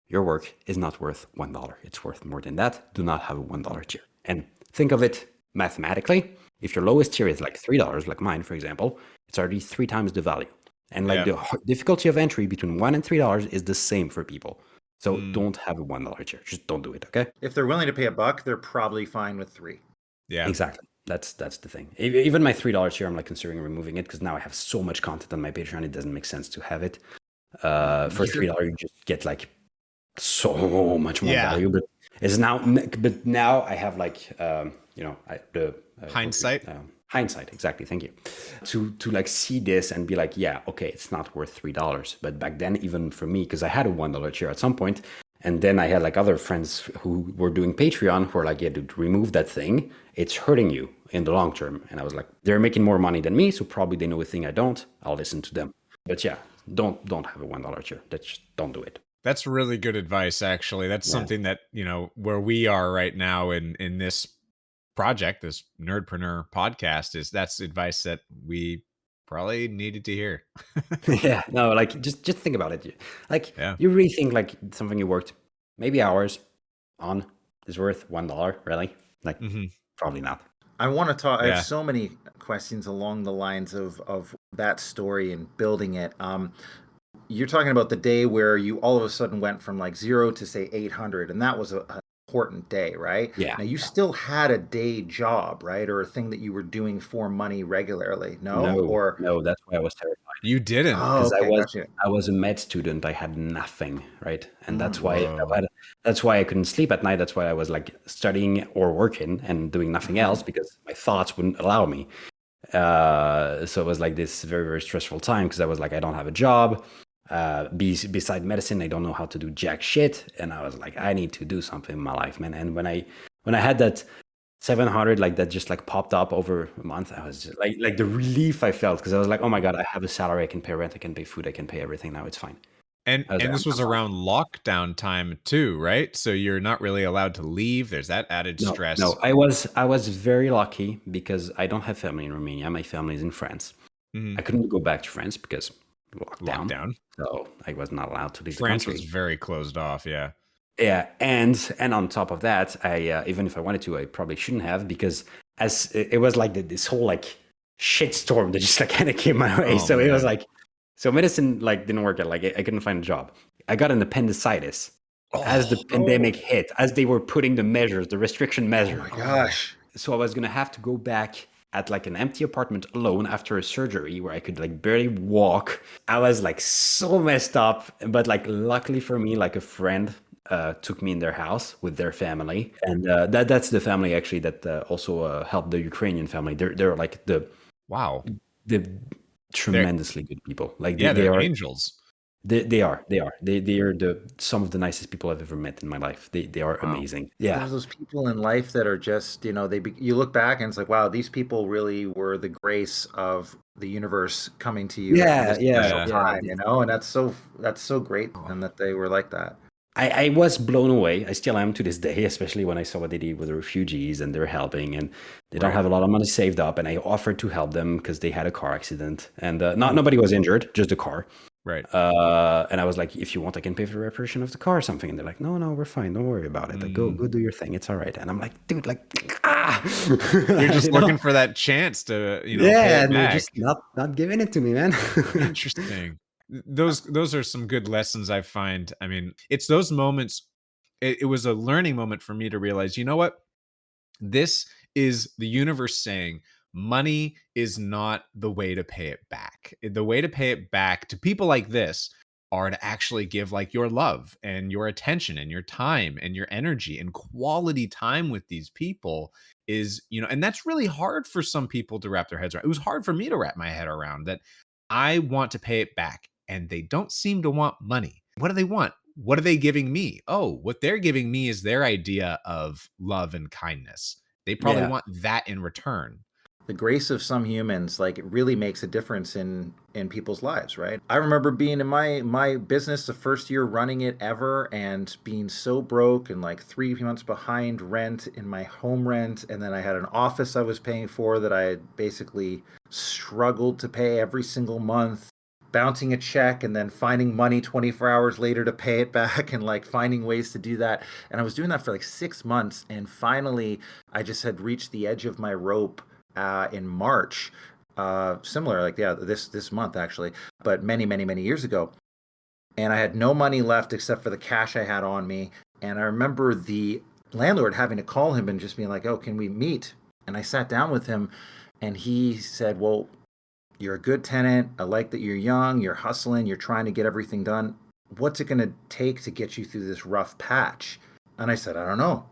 A: Your work is not worth $1. It's worth more than that. Do not have a $1 tier. And think of it mathematically. If your lowest tier is like $3, like mine, for example, it's already 3 times the value. And like the difficulty of entry between $1 and $3 is the same for people. So don't have a $1 tier. Just don't do it, okay?
K: If they're willing to pay $1, they're probably fine with 3.
B: Yeah,
A: exactly. That's the thing. Even my $3 tier, I'm like considering removing it because now I have so much content on my Patreon. It doesn't make sense to have it. For $3, you just get like so much more value. But it's now I have like
B: hindsight.
A: Hindsight, exactly. Thank you. To like see this and be like, yeah, okay, it's not worth $3. But back then, even for me, because I had a $1 tier at some point, and then I had like other friends who were doing Patreon who were like, yeah, dude, remove that thing. It's hurting you in the long term. And I was like, they're making more money than me, so probably they know a thing I don't. I'll listen to them. But yeah, don't have a $1 tier. Just don't do it.
B: That's really good advice, actually. That's something that, where we are right now in this project, this Nerdpreneur podcast, that's advice that we probably needed to hear.
A: Yeah, no, like just think about it. Like you really think like something you worked maybe hours on is worth $1, really? Like probably not.
K: I want to talk. I have so many questions along the lines of that story and building it. You're talking about the day where you all of a sudden went from like 0 to say 800, and that was an important day, right?
A: Yeah.
K: Now you still had a day job, right, or a thing that you were doing for money regularly. No,
A: that's why I was terrified.
B: You didn't,
K: because
A: I was a med student. I had nothing, right, and that's why I couldn't sleep at night. That's why I was like studying or working and doing nothing else because my thoughts wouldn't allow me. So it was like this very, very stressful time because I was like, I don't have a job. Beside medicine, I don't know how to do jack shit, and I was like, I need to do something in my life, man. And when I had that 700 like that just like popped up over a month, I was just, like the relief I felt because I was like, oh my god, I have a salary, I can pay rent, I can pay food, I can pay everything now. It's fine.
B: And this was around lockdown time too, right? So you're not really allowed to leave. There's that added stress.
A: No, I was very lucky because I don't have family in Romania. My family is in France. I couldn't go back to France because lockdown. So I was not allowed to leave
B: France
A: the country.
B: was very closed off, yeah.
A: Yeah, and on top of that, I even if I wanted to, I probably shouldn't have because as it was like this whole like shitstorm that just like kind of came my way. It was like, so medicine like didn't work out. Like I couldn't find a job. I got an appendicitis as the pandemic hit, as they were putting the restriction measures.
K: Oh my gosh!
A: So I was gonna have to go back at like an empty apartment alone after a surgery where I could like barely walk. I was like so messed up, but like luckily for me, like a friend took me in their house with their family, and that's the family actually that also helped the Ukrainian family. They're like the tremendously good people. Like they are
B: angels.
A: They are some of the nicest people I've ever met in my life. They are amazing. Yeah,
K: there's those people in life that are just you look back and it's like, wow, these people really were the grace of the universe coming to you. Time, and that's so great, and that they were like that.
A: I was blown away. I still am to this day, especially when I saw what they did with the refugees and they're helping, and they don't have a lot of money saved up. And I offered to help them because they had a car accident, and nobody was injured, just the car.
B: Right.
A: And I was like, if you want, I can pay for the reparation of the car or something. And they're like, no, we're fine. Don't worry about it. Like, go do your thing. It's all right. And I'm like, dude, like,
B: You're just looking for that chance to, pay it
A: and
B: back.
A: they're just not giving it to me, man.
B: Interesting. Those are some good lessons, I find. I mean, it's those moments. It was a learning moment for me to realize, you know what? This is the universe saying money is not the way to pay it back. The way to pay it back to people like this are to actually give like your love and your attention and your time and your energy and quality time with these people is, and that's really hard for some people to wrap their heads around. It was hard for me to wrap my head around that. I want to pay it back, and they don't seem to want money. What do they want? What are they giving me? Oh, what they're giving me is their idea of love and kindness. They probably want that in return.
K: the grace of some humans, like, it really makes a difference in people's lives, right? I remember being in my business the first year running it ever and being so broke and like 3 months behind rent in my home rent, and then I had an office I was paying for that I had basically struggled to pay every single month, bouncing a check and then finding money 24 hours later to pay it back, and like finding ways to do that. And I was doing that for like 6 months, and finally I just had reached the edge of my rope in March, similar, like, yeah, this month actually, but many years ago. And I had no money left except for the cash I had on me. And I remember the landlord having to call him and just being like, "Oh, can we meet?" And I sat down with him, and he said, "Well, you're a good tenant. I like that you're young, you're hustling, you're trying to get everything done. What's it going to take to get you through this rough patch?" And I said, "I don't know.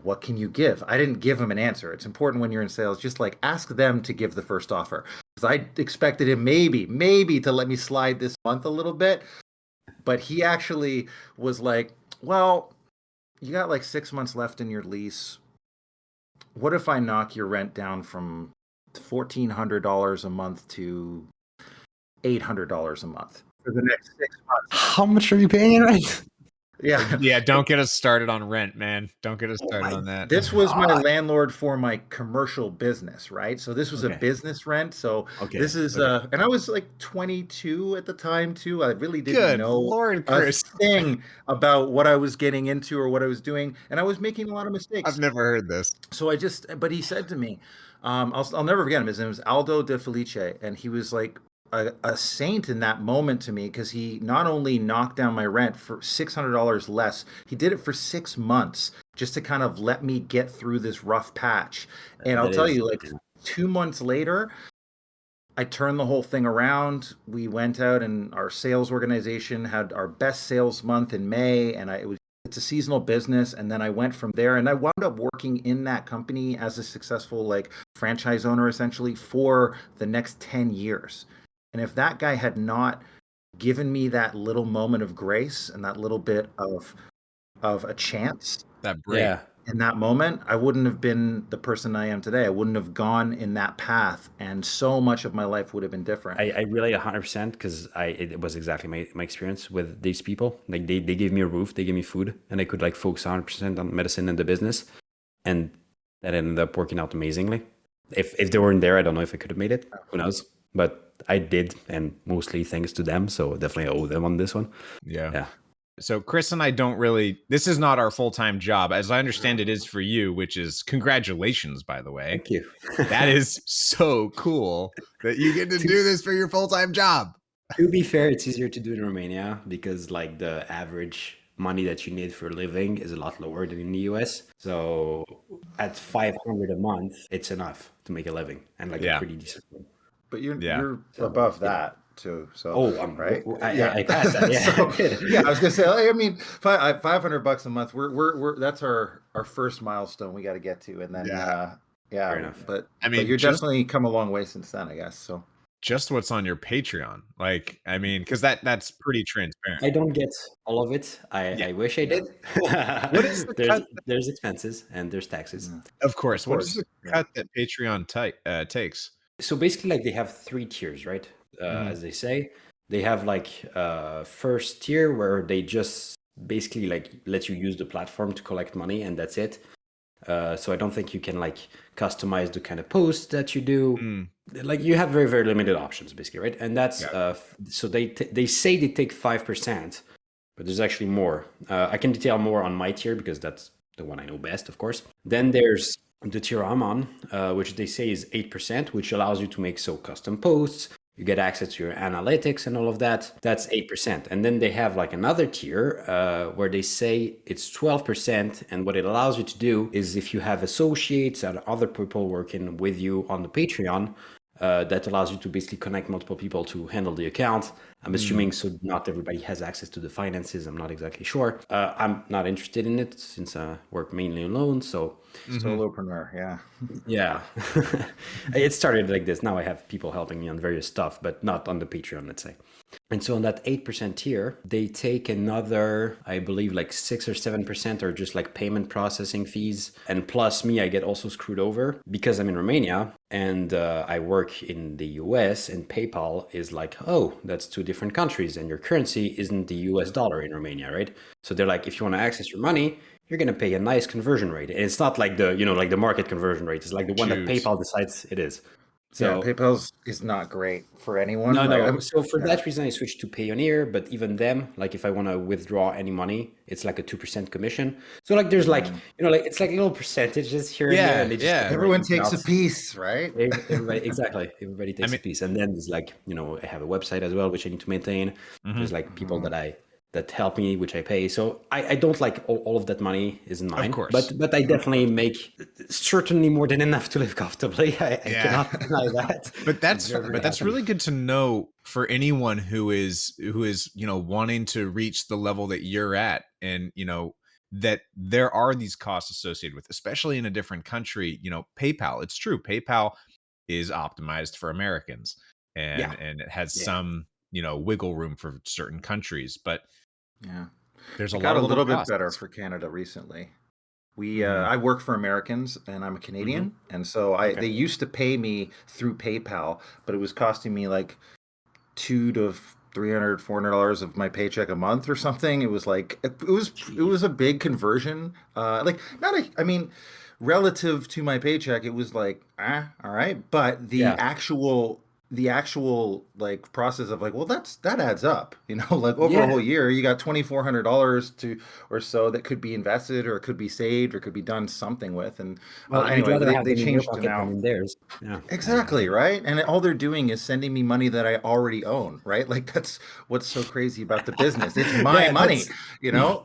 K: What can you give?" I didn't give him an answer. It's important when you're in sales, just like ask them to give the first offer. Because I expected him maybe to let me slide this month a little bit. But he actually was like, "Well, you got like 6 months left in your lease. What if I knock your rent down from $1,400 a month to $800 a month for the next 6 months?"
A: How much are you paying in rent?
K: Yeah.
B: Yeah, don't get us started on rent, man. Don't get us started on that.
K: This was my landlord for my commercial business, right? So this was a business rent. So this is and I was like 22 at the time too. I really didn't know
B: Lord,
K: a
B: Chris.
K: thing about what I was getting into or what I was doing, and I was making a lot of mistakes.
B: I've never heard this.
K: So but he said to me, I'll never forget him. His name was Aldo De Felice, and he was like a saint in that moment to me, because he not only knocked down my rent for $600 less, he did it for 6 months just to kind of let me get through this rough patch. And I'll tell you, like 2 months later, I turned the whole thing around. We went out, and our sales organization had our best sales month in May, and it's a seasonal business. And then I went from there, and I wound up working in that company as a successful like franchise owner essentially for the next 10 years. And if that guy had not given me that little moment of grace and that little bit of a chance,
B: that break
K: in that moment, I wouldn't have been the person I am today. I wouldn't have gone in that path, and so much of my life would have been different.
A: I really 100%, because it was exactly my experience with these people. Like they gave me a roof, they gave me food, and I could like focus 100% on medicine and the business, and that ended up working out amazingly. If they weren't there, I don't know if I could have made it. Who knows? But I did, and mostly thanks to them. So definitely owe them on this one.
B: Yeah. So Chris and I don't really, this is not our full-time job. As I understand it is for you, which is congratulations, by the way.
A: Thank you.
B: That is so cool that you get to do this for your full-time job.
A: To be fair, it's easier to do in Romania because like the average money that you need for a living is a lot lower than in the US. So at $500 a month, it's enough to make a living, and like a pretty decent one.
K: But you're above that too. So right?
A: I passed that. Yeah.
K: So, I was gonna say. I mean, $500 a month. We're that's our first milestone we got to get to, and then fair enough. But I mean, you're definitely come a long way since then, I guess. So
B: just what's on your Patreon, like, I mean, because that's pretty transparent.
A: I don't get all of it. I wish I did.
B: What is the cut?
A: There's expenses and there's taxes.
B: Of course. What is the cut that Patreon takes?
A: So basically, like they have 3 tiers, right? As they say, they have like first tier where they just basically like let you use the platform to collect money, and that's it. So I don't think you can like customize the kind of posts that you do. Like you have very limited options, basically, right? And that's so they say they take 5%, but there's actually more. I can detail more on my tier because that's the one I know best, of course. Then there's the tier I'm on, which they say is 8%, which allows you to make custom posts. You get access to your analytics and all of that. That's 8%. And then they have like another tier where they say it's 12%. And what it allows you to do is if you have associates and other people working with you on the Patreon, that allows you to basically connect multiple people to handle the account. I'm assuming so not everybody has access to the finances. I'm not exactly sure. I'm not interested in it since I work mainly alone. So
K: solopreneur,
A: yeah. It started like this. Now I have people helping me on various stuff, but not on the Patreon, let's say. And so on that 8% tier, they take another, I believe, like 6 or 7% are just like payment processing fees. And plus me, I get also screwed over because I'm in Romania and I work in the US, and PayPal is like, oh, that's two different countries and your currency isn't the US dollar in Romania, right? So they're like, if you want to access your money, you're going to pay a nice conversion rate. And it's not like the, like the market conversion rate. It's like the one that
B: Choose.
A: PayPal decides it is.
K: Yeah,
A: So
K: PayPal's is not great for anyone.
A: no,
K: Like,
A: no. So for that reason, I switched to Payoneer. But even them, like if I want to withdraw any money, it's like a 2% commission. So like there's like like it's like little percentages here and there, and they just
K: everyone takes a piece, right?
A: Everybody, exactly. Everybody takes a piece, and then there's like I have a website as well which I need to maintain. There's like people that help me, which I pay. So I don't like all of that money isn't mine.
B: Of course.
A: But I definitely make certainly more than enough to live comfortably. I cannot deny that.
B: But that's really good to know for anyone who is wanting to reach the level that you're at, and that there are these costs associated with, especially in a different country. PayPal, it's true, PayPal is optimized for Americans, and it has some wiggle room for certain countries, but there's
K: it got a little bit better for Canada recently. We I work for Americans and I'm a Canadian, and so they used to pay me through PayPal, but it was costing me like $200 to $300-$400 of my paycheck a month or something. It was like it was a big conversion. Relative to my paycheck, it was like all right, but the actual like process of like, well, that adds up, like over a whole year, you got $2,400 or so that could be invested, or it could be saved, or could be done something with. And anyway, they changed to now
A: theirs.
K: Exactly, right. And all they're doing is sending me money that I already own, right? Like that's what's so crazy about the business. It's my money,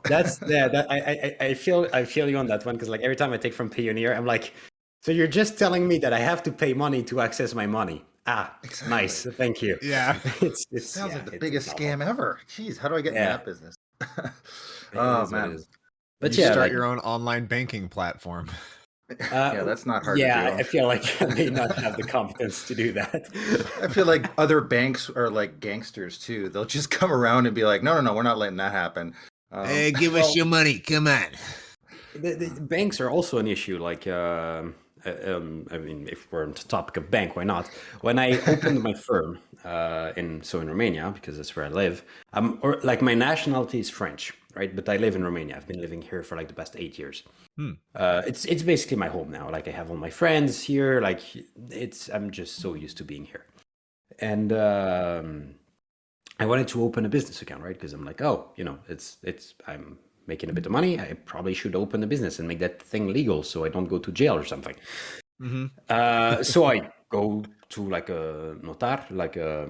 A: That's I feel you on that one, because like every time I take from Payoneer, I'm like, so you're just telling me that I have to pay money to access my money. Exactly. Nice. Thank you.
B: Yeah.
K: It sounds like the biggest scam ever. Jeez, how do I get in that business? Oh, man.
B: But you start your own online banking platform.
K: That's not hard to do.
A: I feel like I may not have the competence to do that.
K: I feel like other banks are like gangsters too. They'll just come around and be like, no, we're not letting that happen.
B: Hey, give us your money. Come on.
A: The banks are also an issue. Like, if we're on the topic of bank, why not? When I opened my firm in Romania, because that's where I live, my nationality is French, right? But I live in Romania. I've been living here for like the past 8 years. It's basically my home now. Like I have all my friends here. Like I'm just so used to being here. And I wanted to open a business account, right? Because I'm like, I'm making a bit of money. I probably should open a business and make that thing legal so I don't go to jail or something. So I go to like a notar, like a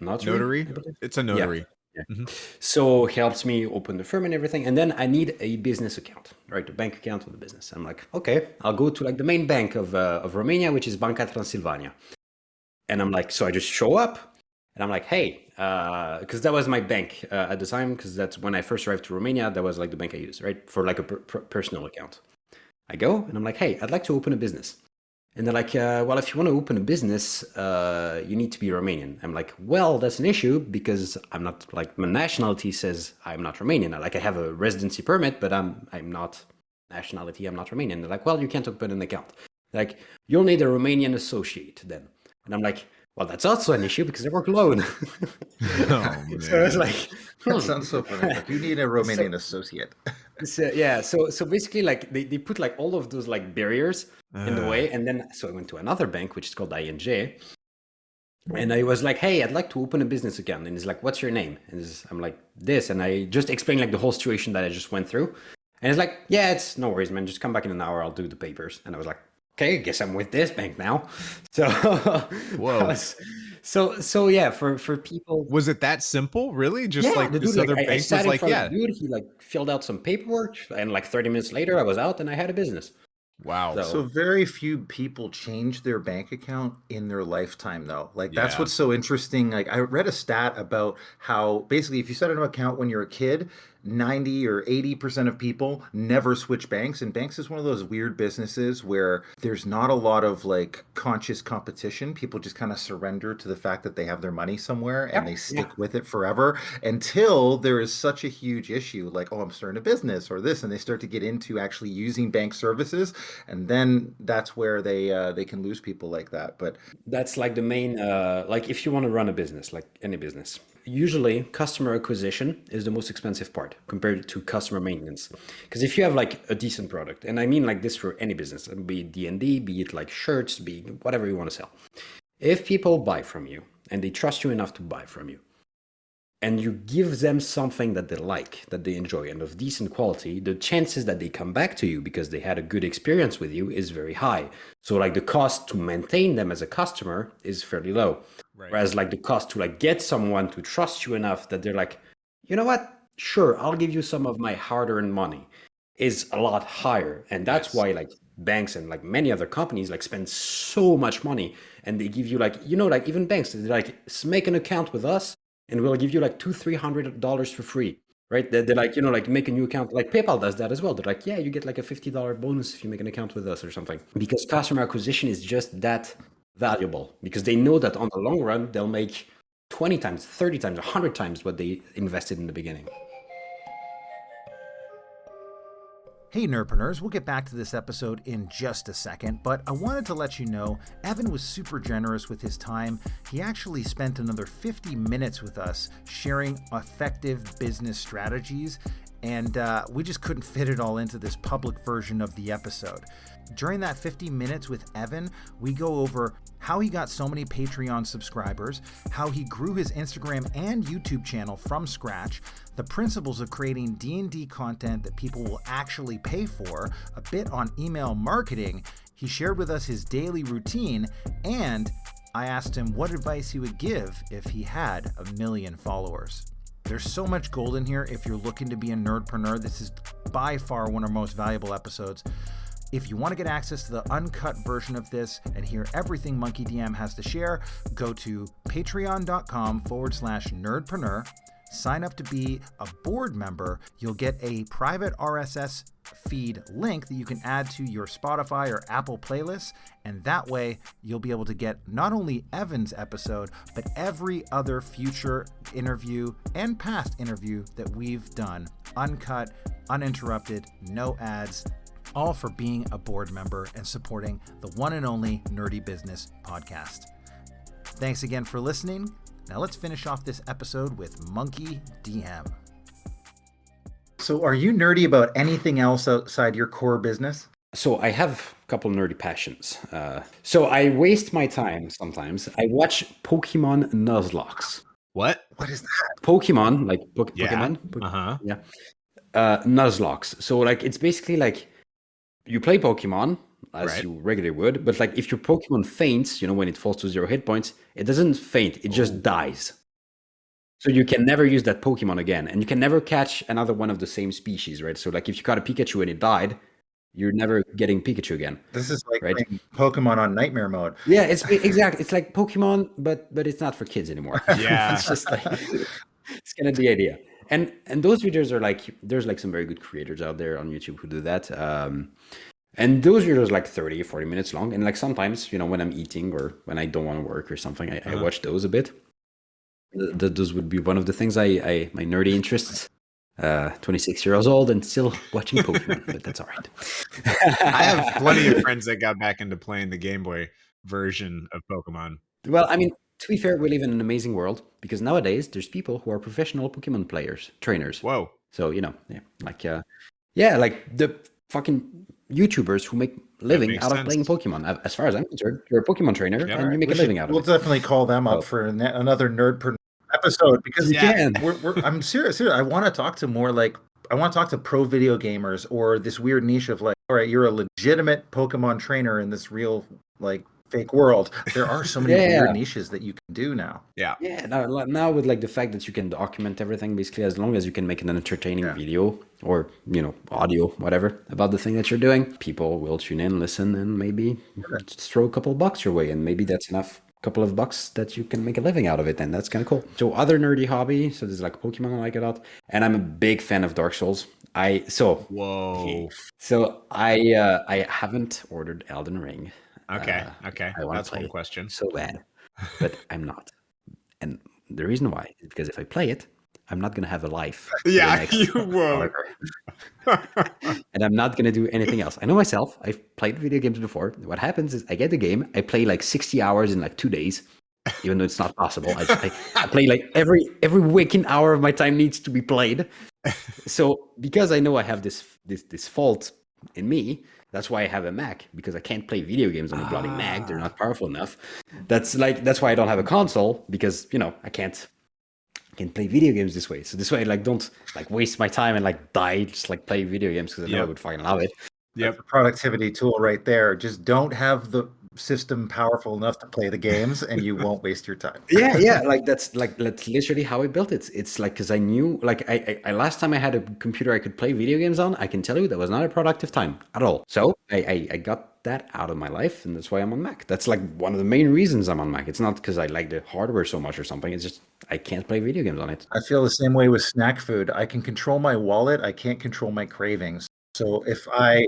B: notary. It's a notary.
A: Yeah. So he helps me open the firm and everything. And then I need a business account, right? A bank account of the business. I'm like, okay, I'll go to like the main bank of Romania, which is Banca Transilvania. And I'm like, so I just show up. And I'm like, hey, because that was my bank at the time, because that's when I first arrived to Romania. That was like the bank I used, right? For like a personal account. I go and I'm like, hey, I'd like to open a business. And they're like, well, if you want to open a business, you need to be Romanian. I'm like, well, that's an issue because I'm not, like, my nationality says I'm not Romanian. Like, I have a residency permit, but I'm not nationality, I'm not Romanian. They're like, well, you can't open an account. Like, you'll need a Romanian associate then. And I'm like, well, that's also an issue because I work alone.
B: Oh, man.
A: So I was like,
K: that sounds so funny. Like, you need a Romanian associate.
A: So basically, like they put like all of those like barriers in the way, and then so I went to another bank which is called ING, and I was like, hey, I'd like to open a business account, and he's like, what's your name? And I'm like, this, and I just explained like the whole situation that I just went through, and it's like, yeah, it's no worries, man, just come back in an hour, I'll do the papers. And I was like, okay, I guess I'm with this bank now. So
B: whoa.
A: So yeah, for people,
B: was it that simple? Really? Just like this other bank was like, yeah.
A: Dude, he like filled out some paperwork, and like 30 minutes later, I was out and I had a business.
B: Wow.
K: So very few people change their bank account in their lifetime, though. Like that's what's so interesting. Like I read a stat about how basically if you set an account when you're a kid, 90 or 80% of people never switch banks. And banks is one of those weird businesses where there's not a lot of like conscious competition. People just kind of surrender to the fact that they have their money somewhere and they stick with it forever until there is such a huge issue like, oh, I'm starting a business or this, and they start to get into actually using bank services. And then that's where they can lose people like that. But
A: that's like the main, like if you want to run a business, like any business, usually customer acquisition is the most expensive part compared to customer maintenance. Because if you have like a decent product, and I mean like this for any business, be it D&D, be it like shirts, be it whatever you want to sell. If people buy from you and they trust you enough to buy from you, and you give them something that they like, that they enjoy, and of decent quality, the chances that they come back to you because they had a good experience with you is very high. So like the cost to maintain them as a customer is fairly low. Right. Whereas like the cost to like get someone to trust you enough that they're like, you know what? Sure, I'll give you some of my hard-earned money is a lot higher. And that's why like banks and like many other companies like spend so much money, and they give you like, you know, like even banks, they're like, make an account with us and we'll give you like $200-300 for free, right? They're like, you know, like make a new account. Like PayPal does that as well. They're like, yeah, you get like a $50 bonus if you make an account with us or something. Because customer acquisition is just that valuable, because they know that on the long run, they'll make 20 times, 30 times, 100 times what they invested in the beginning.
C: Hey Nerdpreneurs, we'll get back to this episode in just a second, but I wanted to let you know Evan was super generous with his time. He actually spent another 50 minutes with us sharing effective business strategies, and we just couldn't fit it all into this public version of the episode. During that 50 minutes with Evan, we go over how he got so many Patreon subscribers, how he grew his Instagram and YouTube channel from scratch, the principles of creating D&D content that people will actually pay for, a bit on email marketing. He shared with us his daily routine, and I asked him what advice he would give if he had 1 million followers. There's so much gold in here if you're looking to be a nerdpreneur. This is by far one of our most valuable episodes. If you want to get access to the uncut version of this and hear everything MonkeyDM has to share, go to patreon.com/nerdpreneur. Sign up to be a board member. You'll get a private RSS feed link that you can add to your Spotify or Apple playlists. And that way you'll be able to get not only Evan's episode, but every other future interview and past interview that we've done. Uncut, uninterrupted, no ads. All for being a board member and supporting the one and only Nerdy Business Podcast. Thanks again for listening. Now let's finish off this episode with MonkeyDM.
K: So are you nerdy about anything else outside your core business?
A: So I have a couple nerdy passions. So I waste my time sometimes. I watch Pokemon Nuzlocke.
B: What?
K: What is that?
A: Pokemon, like
B: Yeah.
A: Pokemon. Yeah. Nuzlocke. So like it's basically like you play Pokemon as you regularly would, but like if your Pokemon faints, you know, when it falls to 0 hit points, it doesn't faint, it just dies. So you can never use that Pokemon again, and you can never catch another one of the same species, right? So like if you caught a Pikachu and it died, you're never getting Pikachu again.
K: This is like playing Pokemon on nightmare mode.
A: Yeah, it's exactly. It's like Pokemon, but it's not for kids anymore.
B: Yeah.
A: It's just like it's kind of the idea. And those videos are like, there's like some very good creators out there on YouTube who do that. And those videos are like 30, 40 minutes long. And like sometimes, you know, when I'm eating or when I don't want to work or something, I watch those a bit. Those would be one of the things my nerdy interests. 26 years old and still watching Pokemon, but that's all right.
B: I have plenty of friends that got back into playing the Game Boy version of Pokemon.
A: Well, I mean, to be fair, we live in an amazing world because nowadays there's people who are professional Pokemon trainers.
B: Whoa.
A: So, you know, like the fucking YouTubers who make living out of playing Pokemon. As far as I'm concerned, you're a Pokemon trainer and you make a living out of it.
K: We'll definitely call them up for another Nerdpreneur episode because I'm serious. I want to talk to pro video gamers or this weird niche of like, all right, you're a legitimate Pokemon trainer in this real like fake world. There are so many weird niches that you can do now.
B: Yeah.
A: Now with like the fact that you can document everything, basically, as long as you can make an entertaining video or, you know, audio, whatever, about the thing that you're doing, people will tune in, listen, and maybe just throw a couple bucks your way, and maybe that's enough couple of bucks that you can make a living out of it, and that's kind of cool. So other nerdy hobby, so there's like Pokemon I like a lot, and I'm a big fan of Dark Souls.
B: Whoa.
A: I haven't ordered Elden Ring.
B: Okay.
A: I want
B: That's
A: to play
B: one
A: it
B: question.
A: so bad, but I'm not. And the reason why is because if I play it, I'm not gonna have a life. For the
B: Yeah,
A: next
B: you won't.
A: and I'm not gonna do anything else. I know myself. I've played video games before. What happens is I get the game. I play like 60 hours in like 2 days, even though it's not possible. I play like every waking hour of my time needs to be played. So because I know I have this fault in me, that's why I have a Mac, because I can't play video games on a bloody Mac. They're not powerful enough. That's why I don't have a console, because I can't play video games this way. So this way I like don't like waste my time and like die just like play video games, because I know I would fucking love it.
K: That's a productivity tool right there. Just don't have the system powerful enough to play the games, and you won't waste your time.
A: Yeah, like that's literally how I built it. It's like, because I knew, like, I last time I had a computer I could play video games on, I can tell you that was not a productive time at all. So I got that out of my life, and that's why I'm on Mac. That's like one of the main reasons I'm on Mac. It's not because I like the hardware so much or something. It's just I can't play video games on it.
K: I feel the same way with snack food. I can control my wallet. I can't control my cravings. So if I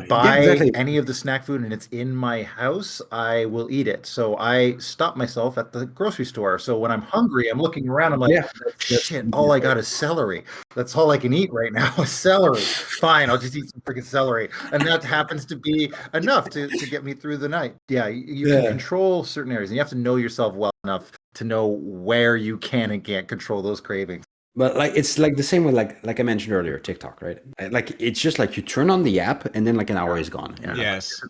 K: buy any of the snack food and it's in my house, I will eat it. So I stop myself at the grocery store. So when I'm hungry, I'm looking around. I'm like, shit, all I got is celery. That's all I can eat right now is celery. Fine, I'll just eat some freaking celery. And that happens to be enough to get me through the night. Yeah, you can control certain areas. And you have to know yourself well enough to know where you can and can't control those cravings.
A: But like it's like the same with like I mentioned earlier, TikTok, right? Like it's just like you turn on the app and then like an hour is gone.
B: Yes.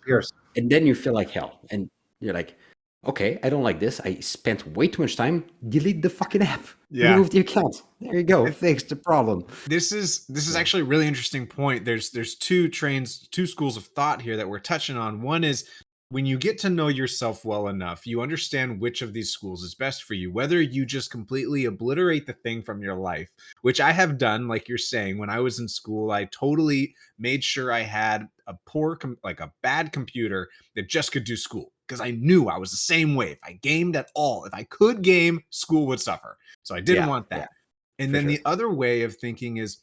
A: And then you feel like hell. And you're like, okay, I don't like this. I spent way too much time. Delete the fucking app. Remove the account. There you go. Fix the problem.
B: This is actually a really interesting point. There's two schools of thought here that we're touching on. One is, when you get to know yourself well enough, you understand which of these schools is best for you, whether you just completely obliterate the thing from your life, which I have done. Like you're saying, when I was in school, I totally made sure I had a a bad computer that just could do school, because I knew I was the same way. If I gamed at all, if I could game, school would suffer. So I didn't want that. And then the other way of thinking is,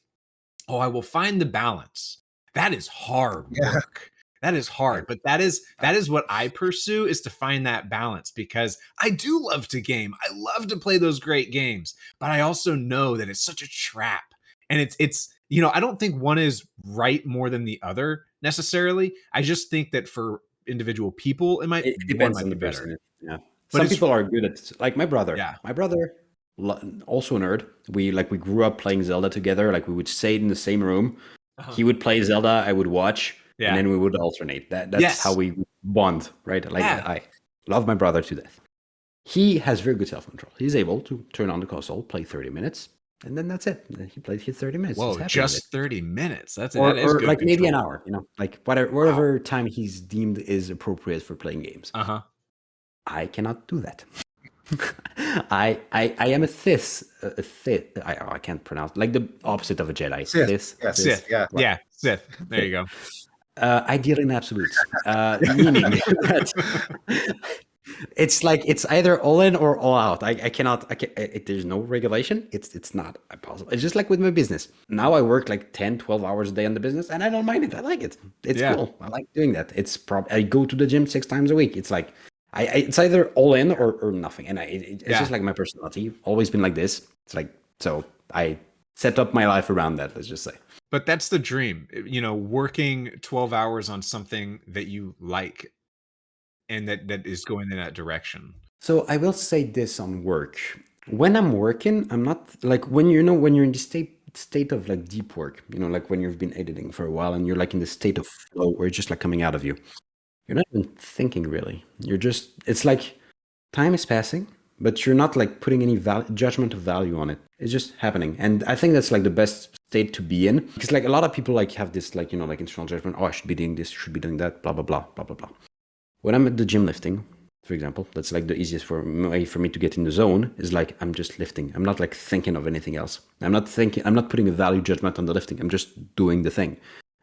B: I will find the balance. That is hard work. That is hard, but that is what I pursue, is to find that balance, because I do love to game. I love to play those great games, but I also know that it's such a trap. And it's I don't think one is right more than the other necessarily. I just think that for individual people, it
A: depends on the person. Yeah. Some people are good at, like my brother. Yeah. My brother, also a nerd. We grew up playing Zelda together. Like we would stay in the same room. He would play Zelda, I would watch. Yeah. And then we would alternate. That's how we bond, right? Like I love my brother to death. He has very good self-control. He's able to turn on the console, play 30 minutes, and then that's it. He played his 30 minutes.
B: Whoa, just 30 minutes. That is
A: or
B: good
A: like
B: control.
A: Maybe an hour, like whatever time he's deemed is appropriate for playing games. I cannot do that. I am a Sith. I can't pronounce, like the opposite of a Jedi.
K: Sith.
B: Sith. Yeah. Sith. There you go.
A: I deal in absolutes, meaning that it's like it's either all in or all out. I cannot. There's no regulation. It's not possible. It's just like with my business. Now I work like 10, 12 hours a day on the business, and I don't mind it. I like it. It's cool. I like doing that. I go to the gym 6 times a week. It's like it's either all in or nothing. And it's just like my personality. Always been like this. It's like, so I set up my life around that. Let's just say.
B: But that's the dream, working 12 hours on something that you like and that is going in that direction.
A: So I will say this on work. When I'm working, I'm not like when you're in the state of like deep work, like when you've been editing for a while and you're like in the state of flow where it's just like coming out of you. You're not even thinking really. It's like time is passing, but you're not like putting any judgment of value on it. It's just happening. And I think that's like the best state to be in, because like a lot of people like have this like, like internal judgment. I should be doing this, should be doing that, blah, blah, blah, blah, blah, blah. When I'm at the gym lifting, for example, that's like the easiest way for me to get in the zone is like, I'm just lifting. I'm not like thinking of anything else. I'm not putting a value judgment on the lifting. I'm just doing the thing.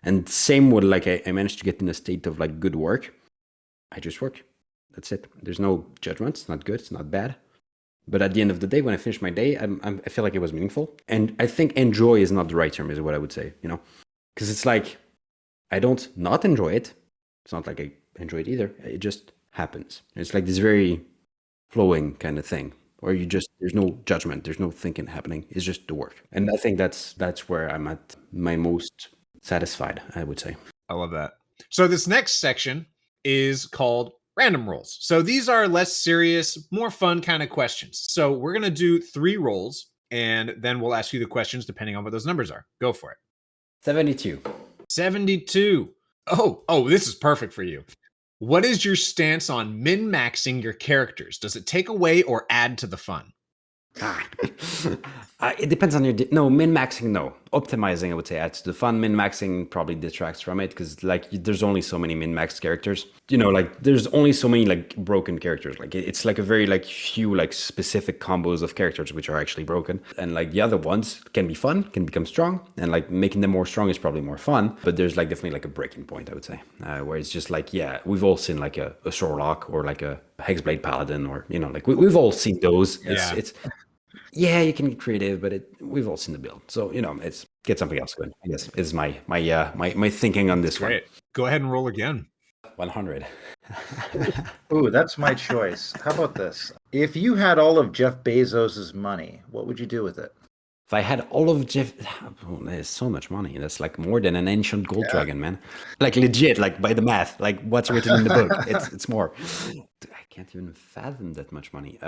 A: And same with like, I managed to get in a state of like good work. I just work. That's it. There's no judgment. It's not good. It's not bad. But at the end of the day, when I finish my day, I feel like it was meaningful. And I think enjoy is not the right term, is what I would say, you know? Because it's like, I don't not enjoy it. It's not like I enjoy it either. It just happens. It's like this very flowing kind of thing, where there's no judgment, there's no thinking happening. It's just the work. And I think that's where I'm at my most satisfied, I would say.
B: I love that. So this next section is called random rolls. So these are less serious, more fun kind of questions. So we're going to do 3 rolls, and then we'll ask you the questions depending on what those numbers are. Go for it.
A: 72.
B: 72. Oh, this is perfect for you. What is your stance on min-maxing your characters? Does it take away or add to the fun?
A: It depends on your min-maxing. No, optimizing, I would say, adds to the fun. Min-maxing probably detracts from it, because like there's only so many min-maxed characters, like there's only so many like broken characters. Like it's like a very like few like specific combos of characters which are actually broken, and like the other ones can be fun, can become strong, and like making them more strong is probably more fun. But there's like definitely like a breaking point, I would say, where it's just like, yeah, we've all seen like a Sorlock or like a Hexblade Paladin, or like we've all seen those. Yeah, you can get creative, but one. We've all seen the build. So, it's get something else going, I guess, is my thinking on this
B: Great. Go ahead and roll again.
A: 100.
K: Ooh, that's my choice. How about this? If you had all of Jeff Bezos's money, what would you do with it?
A: If I had all of Jeff, there's so much money. That's like more than an ancient gold dragon, man. Like legit, like by the math, like what's written in the book. It's more. I can't even fathom that much money.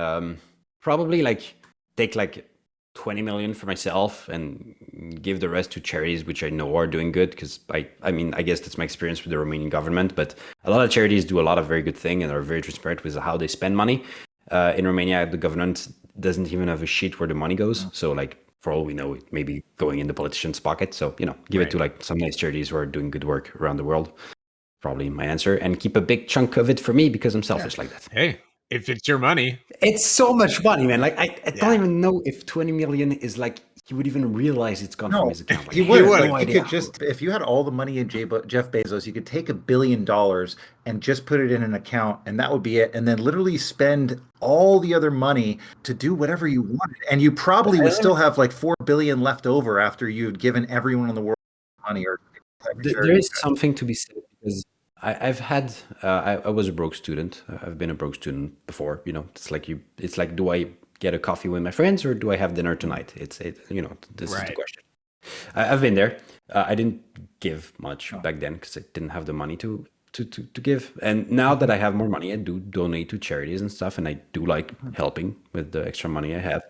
A: Probably like take like 20 million for myself and give the rest to charities which I know are doing good, because I mean I guess that's my experience with the Romanian government, but a lot of charities do a lot of very good things and are very transparent with how they spend money. In Romania, the government doesn't even have a sheet where the money goes, so like for all we know, it may be going in the politician's pocket. So give it to like some nice charities who are doing good work around the world. Probably my answer, and keep a big chunk of it for me, because I'm selfish like that.
B: Hey, if it's your money.
A: It's so much money, man. Like I don't even know if 20 million is like he would even realize it's gone from his account. Like,
K: he would.
A: no
K: Like,
A: idea.
K: you could just, if you had all the money in Jeff Bezos, you could take $1 billion and just put it in an account, and that would be it. And then literally spend all the other money to do whatever you wanted, and you probably would still have like $4 billion left over after you'd given everyone in the world money. Or
A: there is something to be said, because I've had I was a broke student. I've been a broke student before. It's like do I get a coffee with my friends or do I have dinner tonight? This is the question. I've been there. I didn't give much back then because I didn't have the money to give. And now that I have more money, I do donate to charities and stuff, and I do like helping with the extra money I have.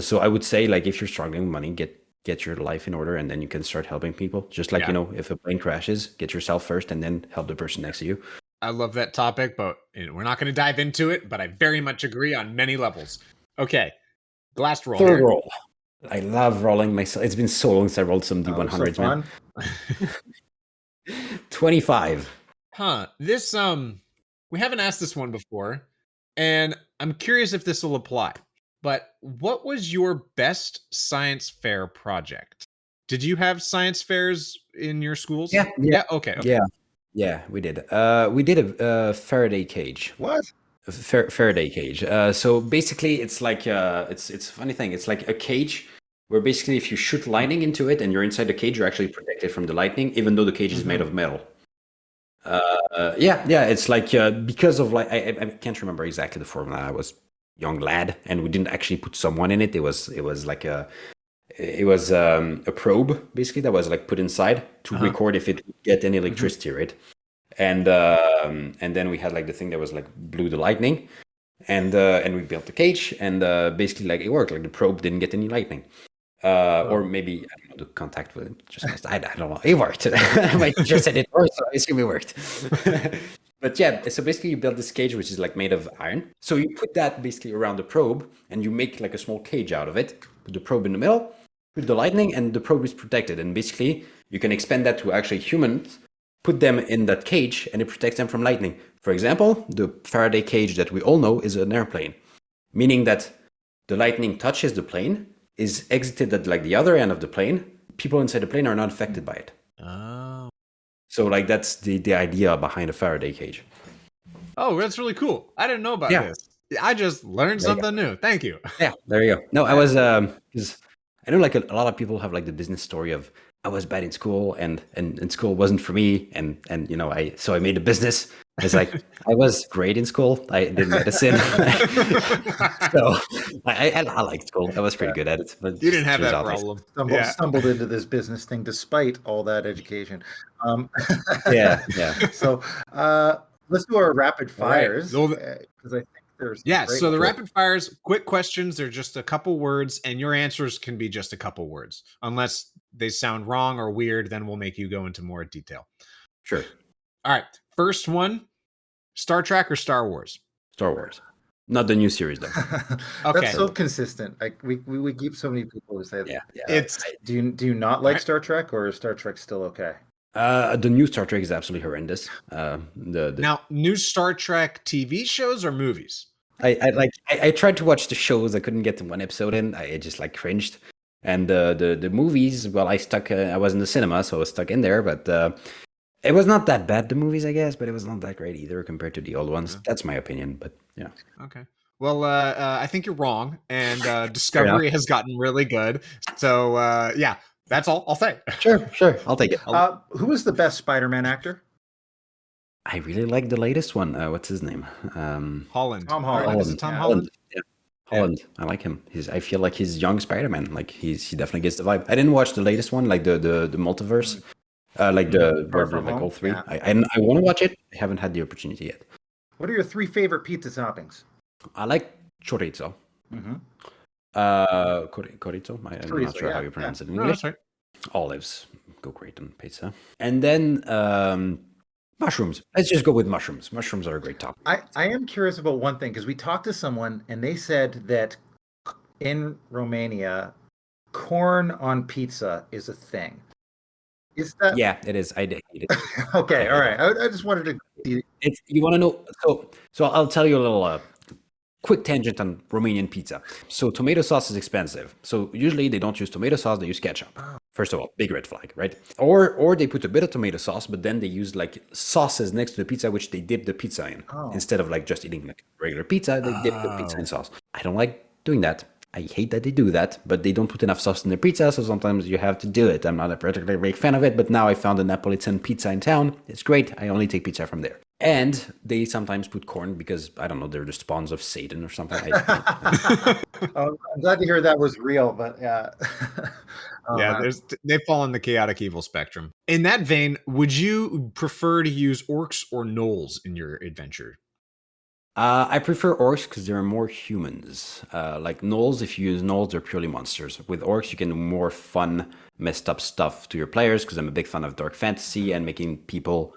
A: So I would say, like, if you're struggling with money, get your life in order, and then you can start helping people. Just like, if a plane crashes, get yourself first and then help the person next to you.
B: I love that topic, but we're not going to dive into it, but I very much agree on many levels. Okay. Last roll.
A: Third roll. I love rolling myself. It's been so long since I rolled some D100s, man. 25.
B: Huh. This, we haven't asked this one before, and I'm curious if this will apply. But what was your best science fair project? Did you have science fairs in your schools?
A: Yeah.
B: Okay.
A: Yeah, we did. We did a Faraday cage.
K: What?
A: A Faraday cage. So basically, it's like it's a funny thing. It's like a cage where basically, if you shoot lightning into it and you're inside the cage, you're actually protected from the lightning, even though the cage is made of metal. It's like because of like I can't remember exactly the formula. I was young lad, and we didn't actually put someone in it. It was like a probe basically that was like put inside to record if it would get any electricity, right? And then we had like the thing that was like blew the lightning, and we built the cage, and basically like it worked. Like the probe didn't get any lightning, or maybe I don't know, the contact with it just missed. I don't know. It worked. My teacher said it worked, so I assume it worked. But yeah, so basically you build this cage which is like made of iron. So you put that basically around the probe, and you make like a small cage out of it. Put the probe in the middle, put the lightning, and the probe is protected. And basically you can expand that to actually humans, put them in that cage, and it protects them from lightning. For example, the Faraday cage that we all know is an airplane, meaning that the lightning touches the plane, is exited at like the other end of the plane. People inside the plane are not affected by it.
B: Oh.
A: So like that's the idea behind a Faraday cage.
B: Oh, that's really cool. I didn't know about
A: Yeah.
B: this. I just learned
A: There you go.
B: something new. Thank you.
A: Yeah, there you go. No, I was because I know like a lot of people have like the business story of I was bad in school and school wasn't for me and I made a business. It's like I was great in school. I did medicine, so I liked school. I was pretty good at it. But
B: You didn't have
A: turns
B: that
A: out I-
B: problem.
K: Stumbled into this business thing despite all that education.
A: Yeah.
K: So let's do our rapid fires
B: Well,
K: because I think there's
B: Yeah,
K: great-
B: so the rapid fires, quick questions, they're just a couple words, and your answers can be just a couple words. Unless they sound wrong or weird, then we'll make you go into more detail.
A: Sure.
B: All right, first one, Star Trek or Star Wars?
A: Star Wars, not the new series though.
B: Okay.
K: That's so consistent. Like we keep so many people who say that.
A: Yeah.
B: It's
K: Do you not like
B: Right.
K: Star Trek, or is Star Trek still okay?
A: The new Star Trek is absolutely horrendous. The
B: now new Star Trek TV shows or movies?
A: I tried to watch the shows. I couldn't get to one episode in. I just like cringed. And the movies, well, I was in the cinema, so I was stuck in there. But it was not that bad, the movies, I guess. But it was not that great either compared to the old ones. That's my opinion. But yeah.
B: Okay. Well, I think you're wrong, and Discovery has gotten really good. So yeah, that's all I'll say.
A: Sure. I'll take it.
K: Who is the best Spider-Man actor?
A: I really like the latest one. What's his name?
B: Holland.
K: Tom Holland.
B: Is it Tom Holland?
A: Yeah. Holland. I like him. I feel like he's young Spider-Man. Like he definitely gets the vibe. I didn't watch the latest one, like the multiverse, like the
K: Far From
A: like
K: Home?
A: all three.
K: Yeah.
A: I want to watch it. I haven't had the opportunity yet.
K: What are your 3 favorite pizza toppings?
A: I like chorizo.
K: Mm-hmm.
A: Chorizo. I'm not
K: Chorizo,
A: sure how
K: yeah,
A: you pronounce it in
B: No,
A: English.
B: that's right.
A: Olives go great on pizza. And then mushrooms. Let's just go with mushrooms. Mushrooms are a great topping.
K: I am curious about one thing because we talked to someone and they said that in Romania, corn on pizza is a thing. Is that?
A: Yeah, it is. I hate it.
K: Okay, all right. I just wanted to.
A: You want to know? So I'll tell you a little quick tangent on Romanian pizza. So tomato sauce is expensive. So usually they don't use tomato sauce; they use ketchup. First of all, big red flag, right? Or they put a bit of tomato sauce, but then they use like sauces next to the pizza, which they dip the pizza in instead of like just eating like regular pizza. They dip the pizza in sauce. I don't like doing that. I hate that they do that, but they don't put enough sauce in their pizza, so sometimes you have to do it. I'm not a particularly big fan of it, but now I found a Napolitan pizza in town. It's great. I only take pizza from there. And they sometimes put corn because, I don't know, they're the spawns of Satan or something.
K: I'm glad to hear that was real, but yeah.
B: Yeah, they fall in the chaotic evil spectrum. In that vein, would you prefer to use orcs or gnolls in your adventure?
A: I prefer orcs because there are more humans. Like gnolls, if you use gnolls, they're purely monsters. With orcs, you can do more fun, messed up stuff to your players because I'm a big fan of dark fantasy and making people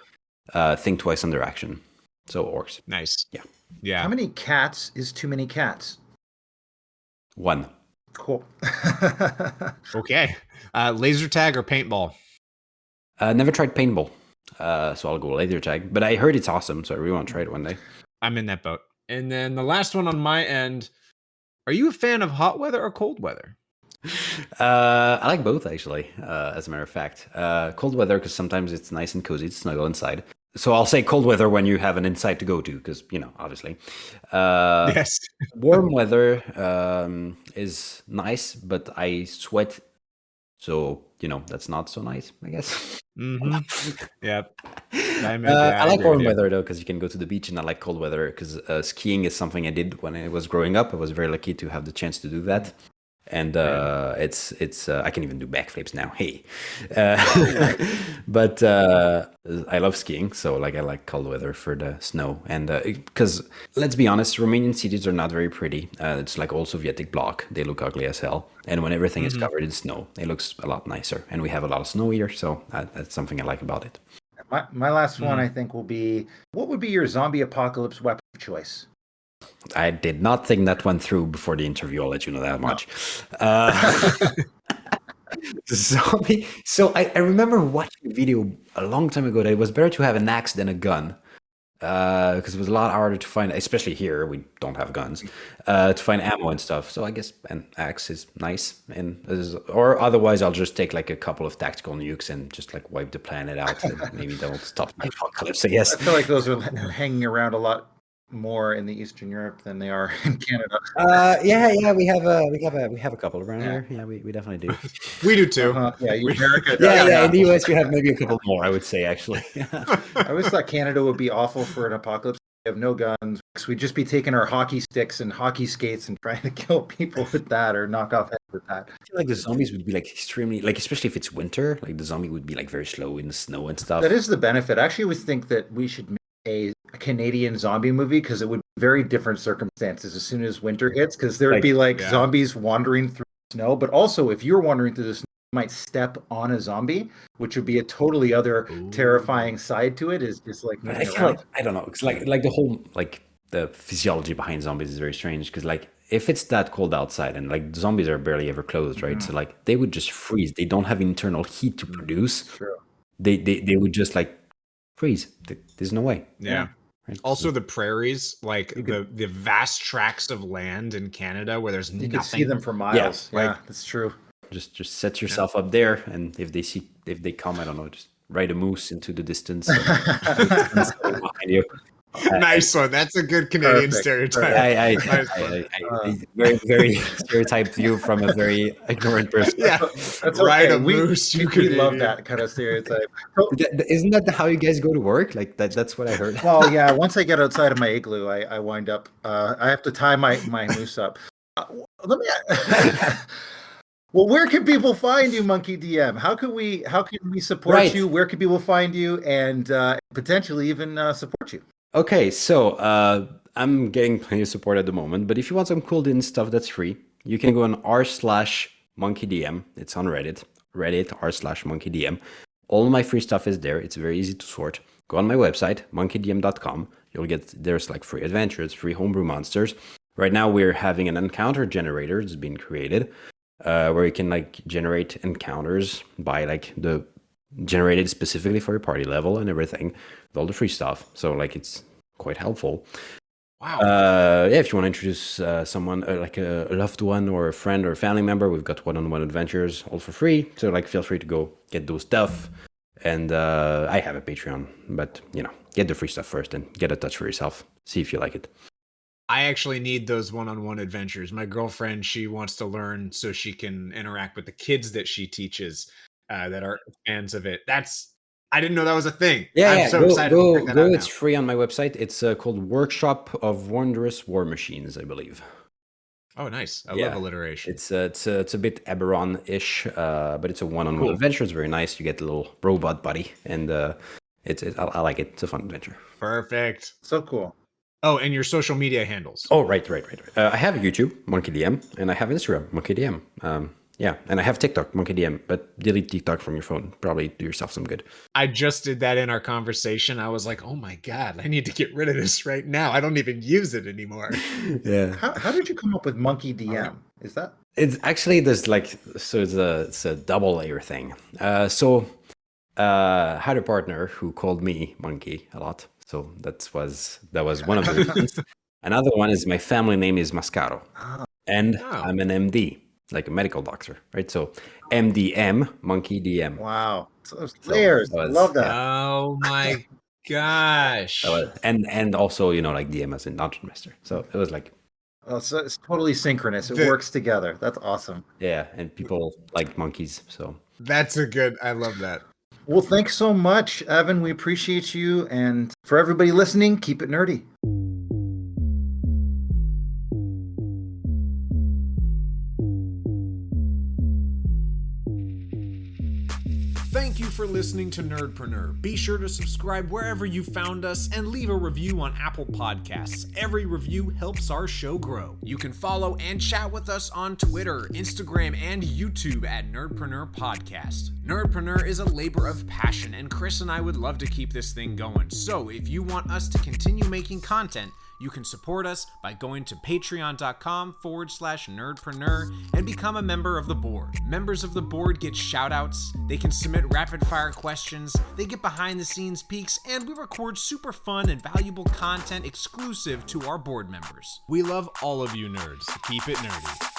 A: think twice on their action. So orcs.
B: Nice.
A: Yeah.
K: How many cats is too many cats?
A: 1.
K: Cool.
B: Okay. Laser tag or paintball?
A: Never tried paintball, so I'll go laser tag. But I heard it's awesome, so I really want to try it one day.
B: I'm in that boat. And then the last one on my end, are you a fan of hot weather or cold weather?
A: I like both, actually, as a matter of fact. Cold weather, because sometimes it's nice and cozy to snuggle inside. So I'll say cold weather when you have an inside to go to, because, obviously.
B: Yes.
A: Warm weather is nice, but I sweat. So, that's not so nice, I guess.
B: Mm-hmm. Yep.
A: I like warm weather, though, because you can go to the beach, and I like cold weather because skiing is something I did when I was growing up. I was very lucky to have the chance to do that. And it's I can even do backflips now. Hey, but I love skiing, so I like cold weather for the snow. And because let's be honest, Romanian cities are not very pretty. It's like old Sovietic bloc; they look ugly as hell. And when everything is covered in snow, it looks a lot nicer. And we have a lot of snow here, so that's something I like about it.
K: My last one, I think, will be: what would be your zombie apocalypse weapon of choice?
A: I did not think that one through before the interview. I'll let you know that much. Zombie. So I remember watching a video a long time ago that it was better to have an axe than a gun. Because it was a lot harder to find, especially here, we don't have guns, to find ammo and stuff. So I guess an axe is nice. Or otherwise, I'll just take a couple of tactical nukes and just wipe the planet out. And maybe that'll stop the apocalypse, I guess.
K: I feel like those are hanging around a lot more in the Eastern Europe than they are in Canada.
A: Yeah, we have a couple around here. Yeah, we definitely do.
B: We do too.
K: Yeah, America.
A: Yeah. In the US, we have maybe a couple more. I would say actually.
K: I always thought Canada would be awful for an apocalypse. We have no guns. We'd just be taking our hockey sticks and hockey skates and trying to kill people with that or knock off heads with that.
A: I feel like the zombies would be like extremely, like especially if it's winter, like the zombie would be like very slow in the snow and stuff.
K: That is the benefit. I actually always think that we should make a Canadian zombie movie because it would be very different circumstances as soon as winter hits, because there would be zombies wandering through the snow. But also, if you're wandering through the snow, you might step on a zombie, which would be a totally other terrifying side to it. Is just like
A: I feel like, I don't know. It's like the whole like the physiology behind zombies is very strange because like if it's that cold outside and like zombies are barely ever clothed, right? So like they would just freeze. They don't have internal heat to produce.
K: True.
A: They would just like freeze. There's no way.
B: Yeah.
A: Right?
B: Also, the prairies, like the vast tracts of land in Canada where there's
K: you
B: nothing.
K: can see them for miles. Yeah,
B: like,
K: that's true.
A: Just set yourself up there, and if they come, I don't know, just ride a moose into the distance behind you.
B: Nice one. That's a good Canadian stereotype.
A: I very, very stereotyped view from a very ignorant person.
B: Yeah,
K: that's
B: right.
K: Okay.
B: A moose.
K: We love that kind of stereotype.
A: Isn't that how you guys go to work? Like that's what I heard.
K: Well, yeah. Once I get outside of my igloo, I wind up. I have to tie my moose up. Let me. Well, where can people find you, MonkeyDM? How can we support you? Where can people find you and potentially even support you?
A: Okay, so I'm getting plenty of support at the moment, but if you want some cool DnD stuff that's free, you can go on r/MonkeyDM. It's on Reddit r/MonkeyDM. All my free stuff is there. It's very easy to sort. Go on my website, monkeydm.com. There's like free adventures, free homebrew monsters. Right now we're having an encounter generator that's been created, where you can like generate encounters by like the generated specifically for your party level and everything with all the free stuff. So like it's quite helpful.
B: Wow.
A: Yeah, if you want to introduce someone like a loved one or a friend or a family member, we've got one-on-one adventures all for free. So like feel free to go get those stuff. And I have a Patreon, but get the free stuff first and get a touch for yourself. See if you like it.
B: I actually need those one-on-one adventures. My girlfriend, she wants to learn so she can interact with the kids that she teaches that are fans of it. I didn't know that was a thing. I'm so excited to check that out
A: It's
B: now.
A: free on my website. It's called Workshop of Wondrous War Machines, I believe.
B: Oh, nice. I love alliteration.
A: It's a bit Eberron-ish, but it's a one-on-one adventure. It's very nice. You get a little robot buddy, and I like it. It's a fun adventure.
B: Perfect.
K: So cool.
B: Oh, and your social media handles.
A: Oh, right. I have YouTube, MonkeyDM, and I have Instagram, MonkeyDM. And I have TikTok, MonkeyDM, but delete TikTok from your phone. Probably do yourself some good.
B: I just did that in our conversation. I was like, oh my God, I need to get rid of this right now. I don't even use it anymore.
A: Yeah.
K: How did you come up with MonkeyDM? Is that?
A: It's actually it's a double layer thing. Had a partner who called me Monkey a lot. So that was one of the reasons. Another one is my family name is Mascaro. And I'm an MD. Like a medical doctor, right? So MDM, MonkeyDM.
K: Wow. So layers. I love that.
B: Oh my gosh.
A: And also, like DM as a dungeon master. So it was like...
K: So it's totally synchronous. It works together. That's awesome.
A: Yeah, and people like monkeys, so...
B: I love that.
K: Well, thanks so much, Evan. We appreciate you. And for everybody listening, keep it nerdy.
B: Thank you for listening to Nerdpreneur. Be sure to subscribe wherever you found us and leave a review on Apple Podcasts. Every review helps our show grow. You can follow and chat with us on Twitter, Instagram, and YouTube at Nerdpreneur Podcast. Nerdpreneur is a labor of passion, and Chris and I would love to keep this thing going. So if you want us to continue making content, you can support us by going to patreon.com/nerdpreneur and become a member of the board. Members of the board get shout-outs, they can submit rapid-fire questions, they get behind-the-scenes peeks, and we record super fun and valuable content exclusive to our board members. We love all of you nerds. Keep it nerdy.